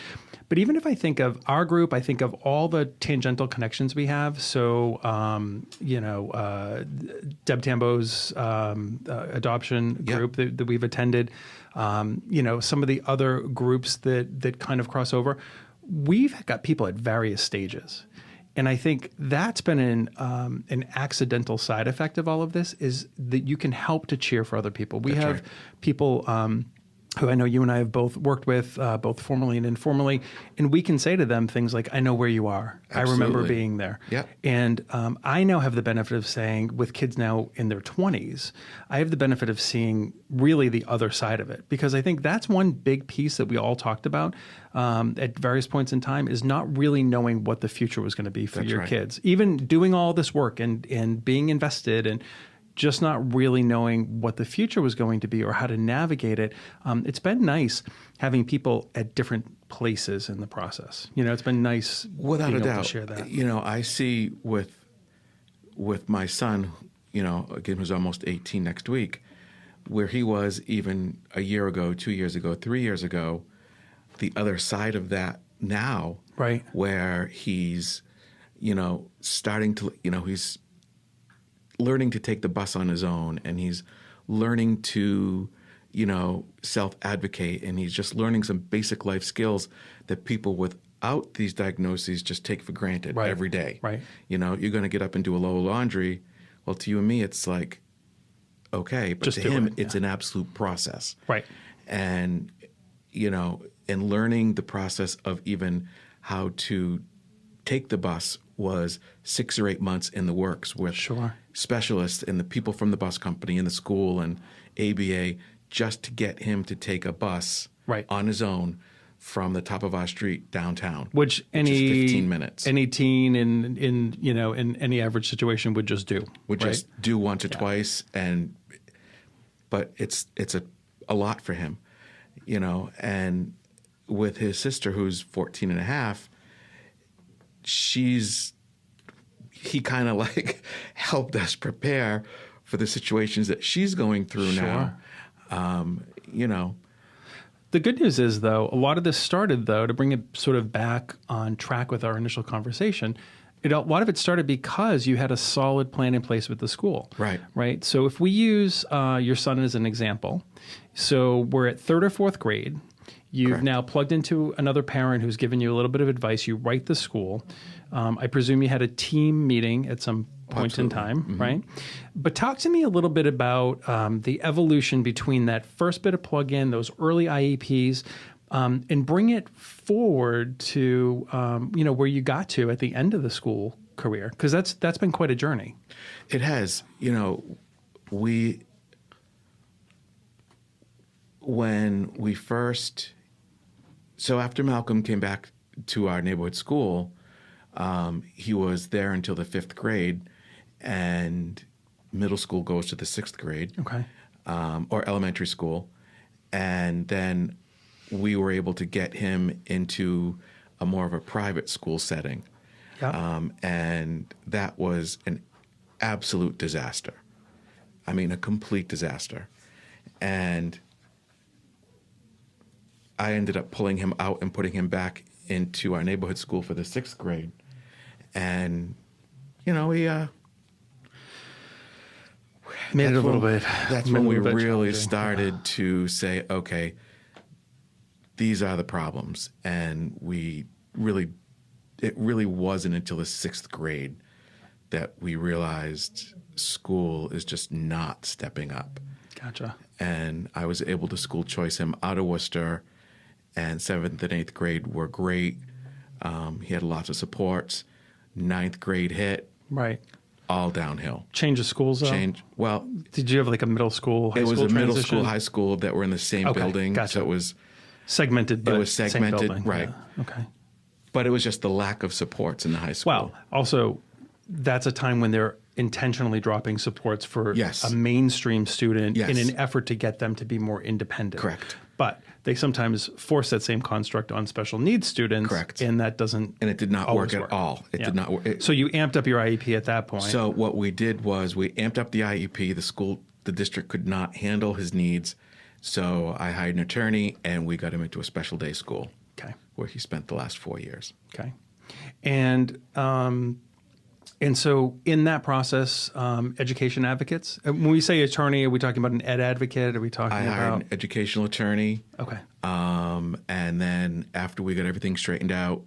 But even if I think of our group, I think of all the tangential connections we have. So, Deb Tambo's adoption group that we've attended, some of the other groups that kind of cross over. We've got people at various stages. And I think that's been an accidental side effect of all of this, is that you can help to cheer for other people. We have people who I know you and I have both worked with, both formally and informally, and we can say to them things like, I know where you are. Absolutely. I remember being there. Yep. And I now have the benefit of saying, with kids now in their 20s, I have the benefit of seeing really the other side of it. Because I think that's one big piece that we all talked about at various points in time, is not really knowing what the future was going to be for your kids. Even doing all this work and being invested and just not really knowing what the future was going to be or how to navigate it. It's been nice having people at different places in the process. It's been nice without being a able doubt to share that. I see with my son, again, who's almost 18 next week, where he was even a year ago, 2 years ago, 3 years ago, the other side of that now, where he's, starting to, he's learning to take the bus on his own, and he's learning to, self-advocate, and he's just learning some basic life skills that people without these diagnoses just take for granted every day. Right. You're going to get up and do a load of laundry. Well, to you and me, it's like, okay, but just to him, it's an absolute process. Right. And, and learning the process of even how to take the bus was 6 or 8 months in the works with specialists and the people from the bus company and the school and ABA, just to get him to take a bus on his own from the top of our street downtown, which is 15 minutes. Any teen in any average situation would just do. Just do once or twice, but it's a lot for him, and with his sister, who's 14 and a half, he kind of like helped us prepare for the situations that she's going through now. The good news is, though, a lot of this started, though, to bring it sort of back on track with our initial conversation, a lot of it started because you had a solid plan in place with the school. Right. So if we use your son as an example, so we're at 3rd or 4th grade. You've Correct. now plugged into another parent who's given you a little bit of advice. You write the school. I presume you had a team meeting at some point in time, right? But talk to me a little bit about the evolution between that first bit of plug-in, those early IEPs, and bring it forward to where you got to at the end of the school career, because that's been quite a journey. It has. When we first, so after Malcolm came back to our neighborhood school, he was there until the 5th grade, and middle school goes to the 6th grade, Okay. or elementary school. And then we were able to get him into a more of a private school setting. Yeah. And that was an absolute disaster. I mean, a complete disaster. And I ended up pulling him out and putting him back into our neighborhood school for the 6th grade. And, he Made it a little bit. That's made when it a we little bit really challenging. started to say, okay, these are the problems. And it really wasn't until the 6th grade that we realized school is just not stepping up. Gotcha. And I was able to school choice him out of Worcester, and 7th and 8th grade were great. He had lots of supports. 9th grade hit, Right. all downhill. Change of schools, though? Well, Did you have like a middle school, high it school was a middle transition? school, high school that were in the same Okay, building. gotcha. So it was Segmented, but was same segmented, building. right. Yeah. Okay. But it was just the lack of supports in the high school. Well, also, that's a time when they're intentionally dropping supports for Yes. a mainstream student Yes. in an effort to get them to be more independent. Correct. But they sometimes force that same construct on special needs students. Correct. And that doesn't And it did not always work at all. It Yeah. did not work. So you amped up your IEP at that point. So what we did was we amped up the IEP. The district could not handle his needs. So I hired an attorney, and we got him into a special day school Okay. where he spent the last 4 years. Okay. And so in that process, education advocates, when we say attorney, are we talking about an ed advocate? Are we talking I hired about? an educational attorney. Okay. And then after we got everything straightened out,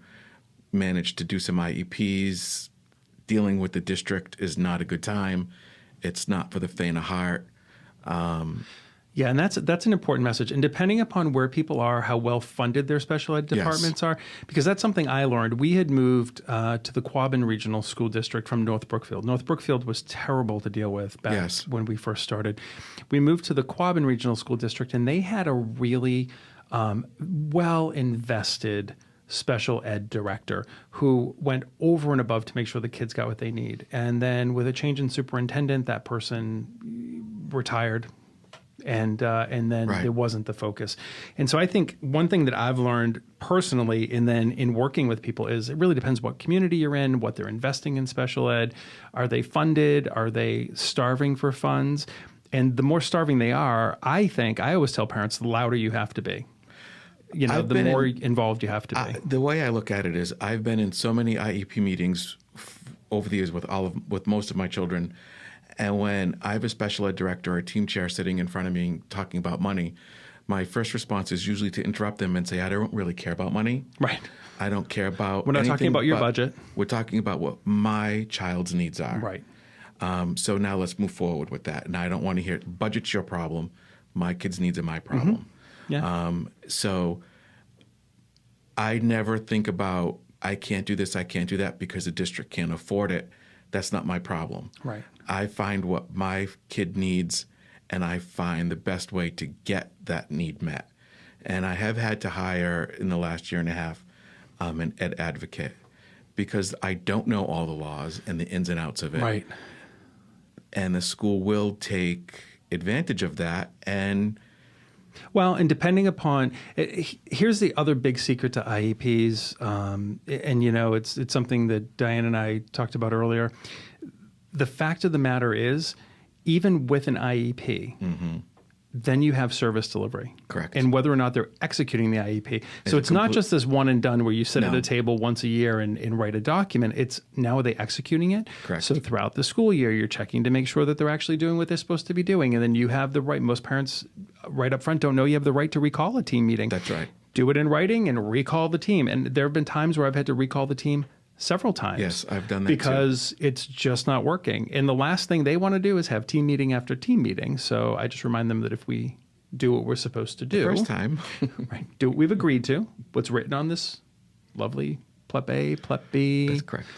managed to do some IEPs. Dealing with the district is not a good time. It's not for the faint of heart. Yeah, and that's an important message. And depending upon where people are, how well funded their special ed Yes. departments are, because that's something I learned. We had moved to the Quabbin Regional School District from North Brookfield. North Brookfield was terrible to deal with back Yes. when we first started. We moved to the Quabbin Regional School District, and they had a really well-invested special ed director who went over and above to make sure the kids got what they need. And then with a change in superintendent, that person retired. And then Right. it wasn't the focus. And so I think one thing that I've learned personally, and then in working with people, is it really depends what community you're in, what they're investing in special ed. Are they funded? Are they starving for funds? And the more starving they are, I always tell parents, the louder you have to be. I've The been more involved you have to be. The way I look at it is I've been in so many IEP meetings over the years with most of my children. And when I have a special ed director or a team chair sitting in front of me talking about money, my first response is usually to interrupt them and say, I don't really care about money. Right. I don't care about We're not talking anything about your but- budget. We're talking about what my child's needs are. Right. So now let's move forward with that. And I don't want to hear, budget's your problem. My kids' needs are my problem. Yeah. So I never think about, I can't do this, I can't do that because the district can't afford it. That's not my problem. Right. I find what my kid needs, and I find the best way to get that need met. And I have had to hire in the last year and a half an ed advocate because I don't know all the laws and the ins and outs of it. Right. And the school will take advantage of that. And Well, and depending upon, here's the other big secret to IEPs, and it's something that Diane and I talked about earlier. The fact of the matter is, even with an IEP, then you have service delivery. Correct. And whether or not they're executing the IEP. So it's not just this one and done where you sit at No. a table once a year and write a document. It's now are they executing it? Correct. So throughout the school year, you're checking to make sure that they're actually doing what they're supposed to be doing. And then you have the right, most parents right up front don't know you have the right to recall a team meeting. That's right. do it in writing and recall the team. And there have been times where I've had to recall the team several times. Yes, I've done that because it's just not working. And the last thing they want to do is have team meeting after team meeting. So I just remind them that if we do what we're supposed to do, First time, right, do what we've agreed to, what's written on this lovely Plep A, Plep B, That's correct.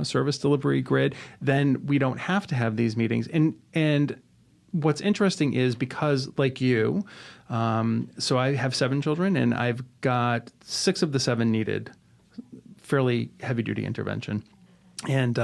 Service delivery grid, then we don't have to have these meetings. And what's interesting is because, like you, so I have 7 children, and I've got 6 of the 7 needed fairly heavy-duty intervention. And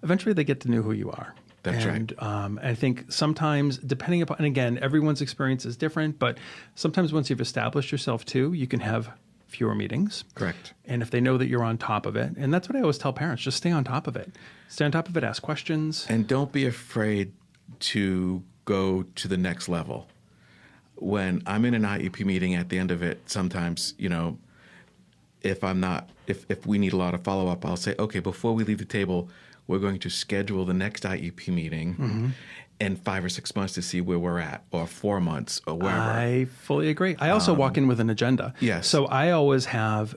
eventually they get to know who you are. That's and, right. I think sometimes, depending upon, and again, everyone's experience is different, but sometimes once you've established yourself too, you can have fewer meetings. Correct. And if they know that you're on top of it, and that's what I always tell parents, just stay on top of it. Stay on top of it, ask questions. And don't be afraid to go to the next level. When I'm in an IEP meeting at the end of it, sometimes, if we need a lot of follow-up, I'll say, okay, before we leave the table, we're going to schedule the next IEP meeting in 5 or 6 months to see where we're at, or 4 months, or wherever. I fully agree. I also walk in with an agenda. Yes. So I always have,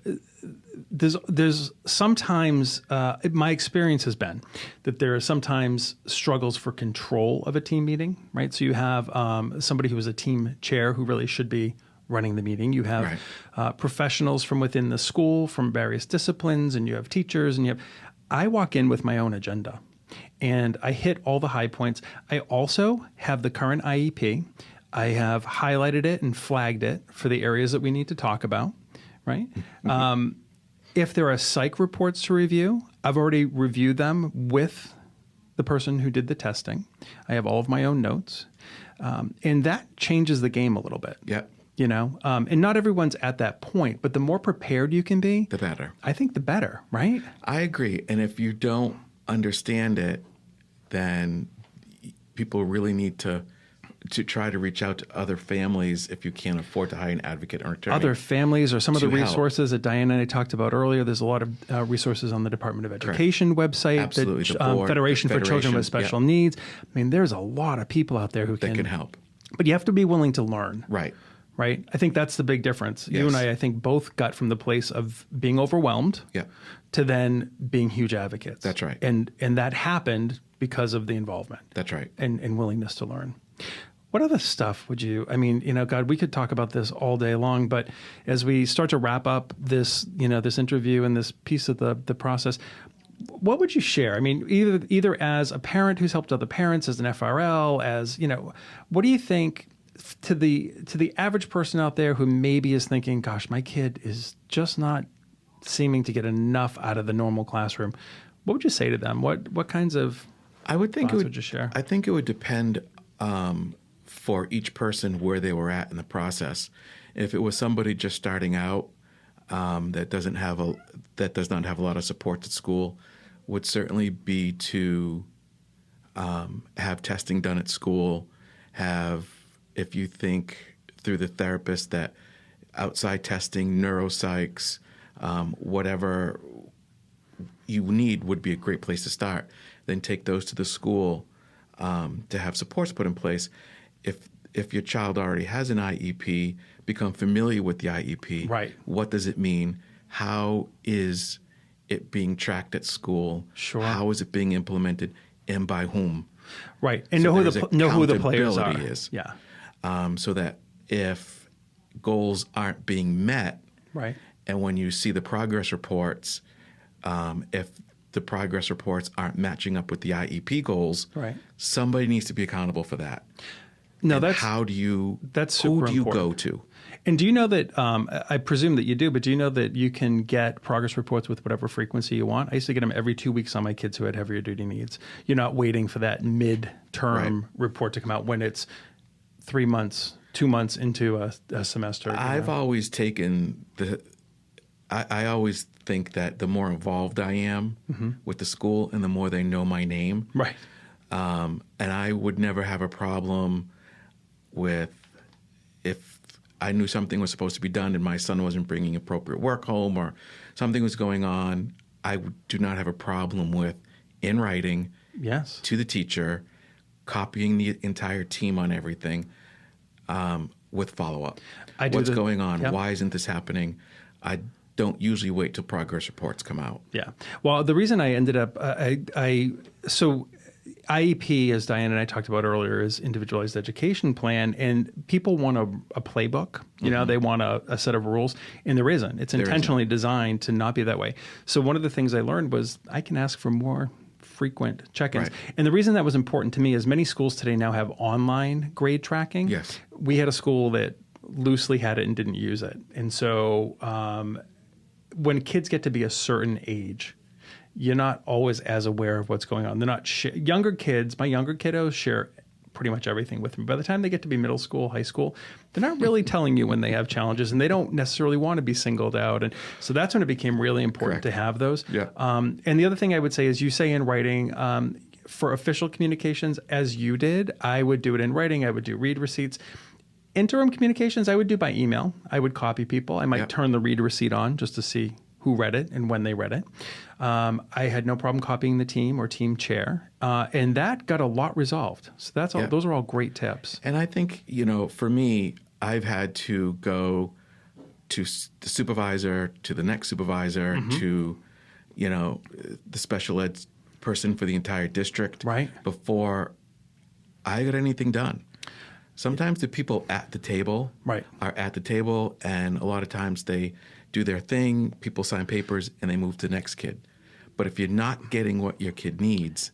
there's sometimes, my experience has been that there are sometimes struggles for control of a team meeting, right? So you have somebody who is a team chair who really should be running the meeting. You have professionals from within the school, from various disciplines, and you have teachers, and I walk in with my own agenda, and I hit all the high points. I also have the current IEP. I have highlighted it and flagged it for the areas that we need to talk about, right? If there are psych reports to review, I've already reviewed them with the person who did the testing. I have all of my own notes, and that changes the game a little bit. Yep. And not everyone's at that point, but the more prepared you can be, The better. I think the better, right? I agree. And if you don't understand it, then people really need to try to reach out to other families if you can't afford to hire an advocate or attorney. Other families or some of the To help. resources that Diana and I talked about earlier. There's a lot of resources on the Department of Education website, Absolutely. the The board, Federation for Children with Federation, Special Needs. I mean, there's a lot of people out there who that can help. But you have to be willing to learn. Right. Right? I think that's the big difference. You Yes. and I think, both got from the place of being overwhelmed Yeah. to then being huge advocates. That's right. And that happened because of the involvement. That's right. And willingness to learn. What other stuff would you, God, we could talk about this all day long, but as we start to wrap up this, this interview and this piece of the process, what would you share? I mean, either as a parent who's helped other parents, as an FRL, as, what do you think to the average person out there who maybe is thinking, gosh, my kid is just not seeming to get enough out of the normal classroom? What would you say to them? What kinds of thoughts would you share? I think it would depend for each person where they were at in the process. If it was somebody just starting out that does not have a lot of support at school, would certainly be to have testing done at school. If you think through the therapist that outside testing, neuropsychs, whatever you need would be a great place to start. Then take those to the school to have supports put in place. If your child already has an IEP, become familiar with the IEP. Right. What does it mean? How is it being tracked at school? Sure. How is it being implemented, and by whom? Right. And So know there's who the players are. accountability is. Yeah. So that if goals aren't being met, Right. and when you see the progress reports, if the progress reports aren't matching up with the IEP goals, Right. somebody needs to be accountable for that. No, And that's how do you? that's who super do you important. go to? And do you know that, I presume that you do, but do you know that you can get progress reports with whatever frequency you want? I used to get them every 2 weeks on my kids who had heavier duty needs. You're not waiting for that mid-term report to come out when it's 3 months, 2 months into a semester. I've always taken I always think that the more involved I am with the school and the more they know my name. Right. And I would never have a problem with if I knew something was supposed to be done and my son wasn't bringing appropriate work home or something was going on, I do not have a problem with, in writing, Yes. to the teacher, copying the entire team on everything. with follow-up. I do What's the- going on? yeah. Why isn't this happening? I don't usually wait till progress reports come out. Yeah. Well, the reason I ended up, so IEP, as Diane and I talked about earlier, is individualized education plan, and people want a playbook. You know, they want a set of rules, and there isn't. It's intentionally designed to not be that way. So one of the things I learned was I can ask for more frequent check-ins. Right. And the reason that was important to me is many schools today now have online grade tracking. Yes. We had a school that loosely had it and didn't use it. And so when kids get to be a certain age, you're not always as aware of what's going on. They're not younger kids. My younger kiddos share pretty much everything with me. By the time they get to be middle school, high school, they're not really telling you when they have challenges, and they don't necessarily want to be singled out. And so that's when it became really important to have those. Yeah. And the other thing I would say is, you say in writing, for official communications, as you did, I would do it in writing. I would do read receipts. Interim communications, I would do by email. I would copy people. I might turn the read receipt on just to see who read it and when they read it. I had no problem copying the team or team chair, and that got a lot resolved. So that's all. Those are all great tips. And I think, for me, I've had to go to the supervisor, to the next supervisor, to, the special ed person for the entire district, Right. before I got anything done. Sometimes the people at the table Right. are at the table, and a lot of times they do their thing, people sign papers, and they move to the next kid. But if you're not getting what your kid needs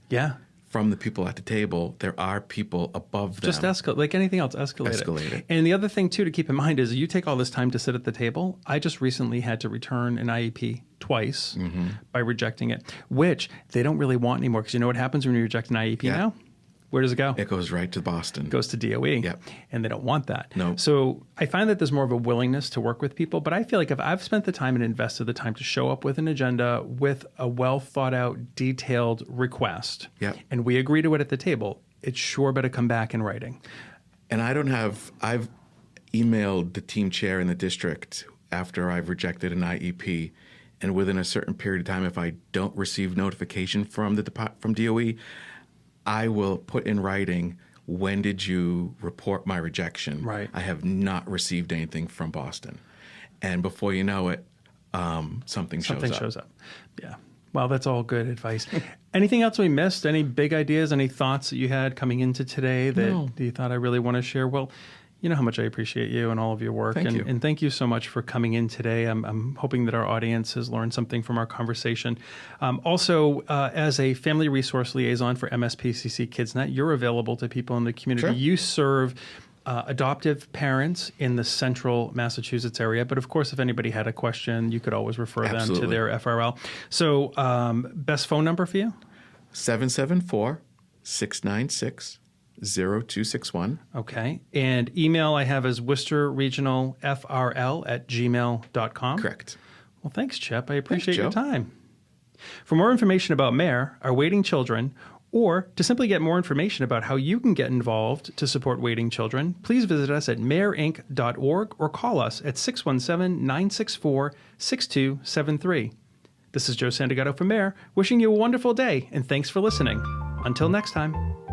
from the people at the table, there are people above them. Just escalate, like anything else, escalate it. And the other thing, too, to keep in mind is you take all this time to sit at the table. I just recently had to return an IEP twice by rejecting it, which they don't really want anymore, because you know what happens when you reject an IEP now? Where does it go? It goes right to Boston. It goes to DOE, Yep. and they don't want that. No. So I find that there's more of a willingness to work with people, but I feel like if I've spent the time and invested the time to show up with an agenda, with a well thought out, detailed request, and we agree to it at the table, it sure better come back in writing. And I've emailed the team chair in the district after I've rejected an IEP, and within a certain period of time, if I don't receive notification from DOE, I will put in writing, when did you report my rejection? Right. I have not received anything from Boston. And before you know it, something shows up. Yeah. Well, that's all good advice. Anything else we missed? Any big ideas, any thoughts that you had coming into today that you thought I really want to share? Well, you know how much I appreciate you and all of your work. Thank you. And thank you so much for coming in today. I'm hoping that our audience has learned something from our conversation. Also, as a family resource liaison for MSPCC KidsNet, you're available to people in the community. Sure. You serve adoptive parents in the central Massachusetts area. But of course, if anybody had a question, you could always refer them to their FRL. So best phone number for you? 774-696-0261. Okay. And email I have is worcesterregionalfrl@gmail.com. Correct. Well, thanks, Chip. I appreciate your Joe. time. For more information about MARE, our waiting children, or to simply get more information about how you can get involved to support waiting children, please visit us at mareinc.org or call us at 617-964-6273. This is Joe Santagato from MARE, wishing you a wonderful day, and thanks for listening. Until next time.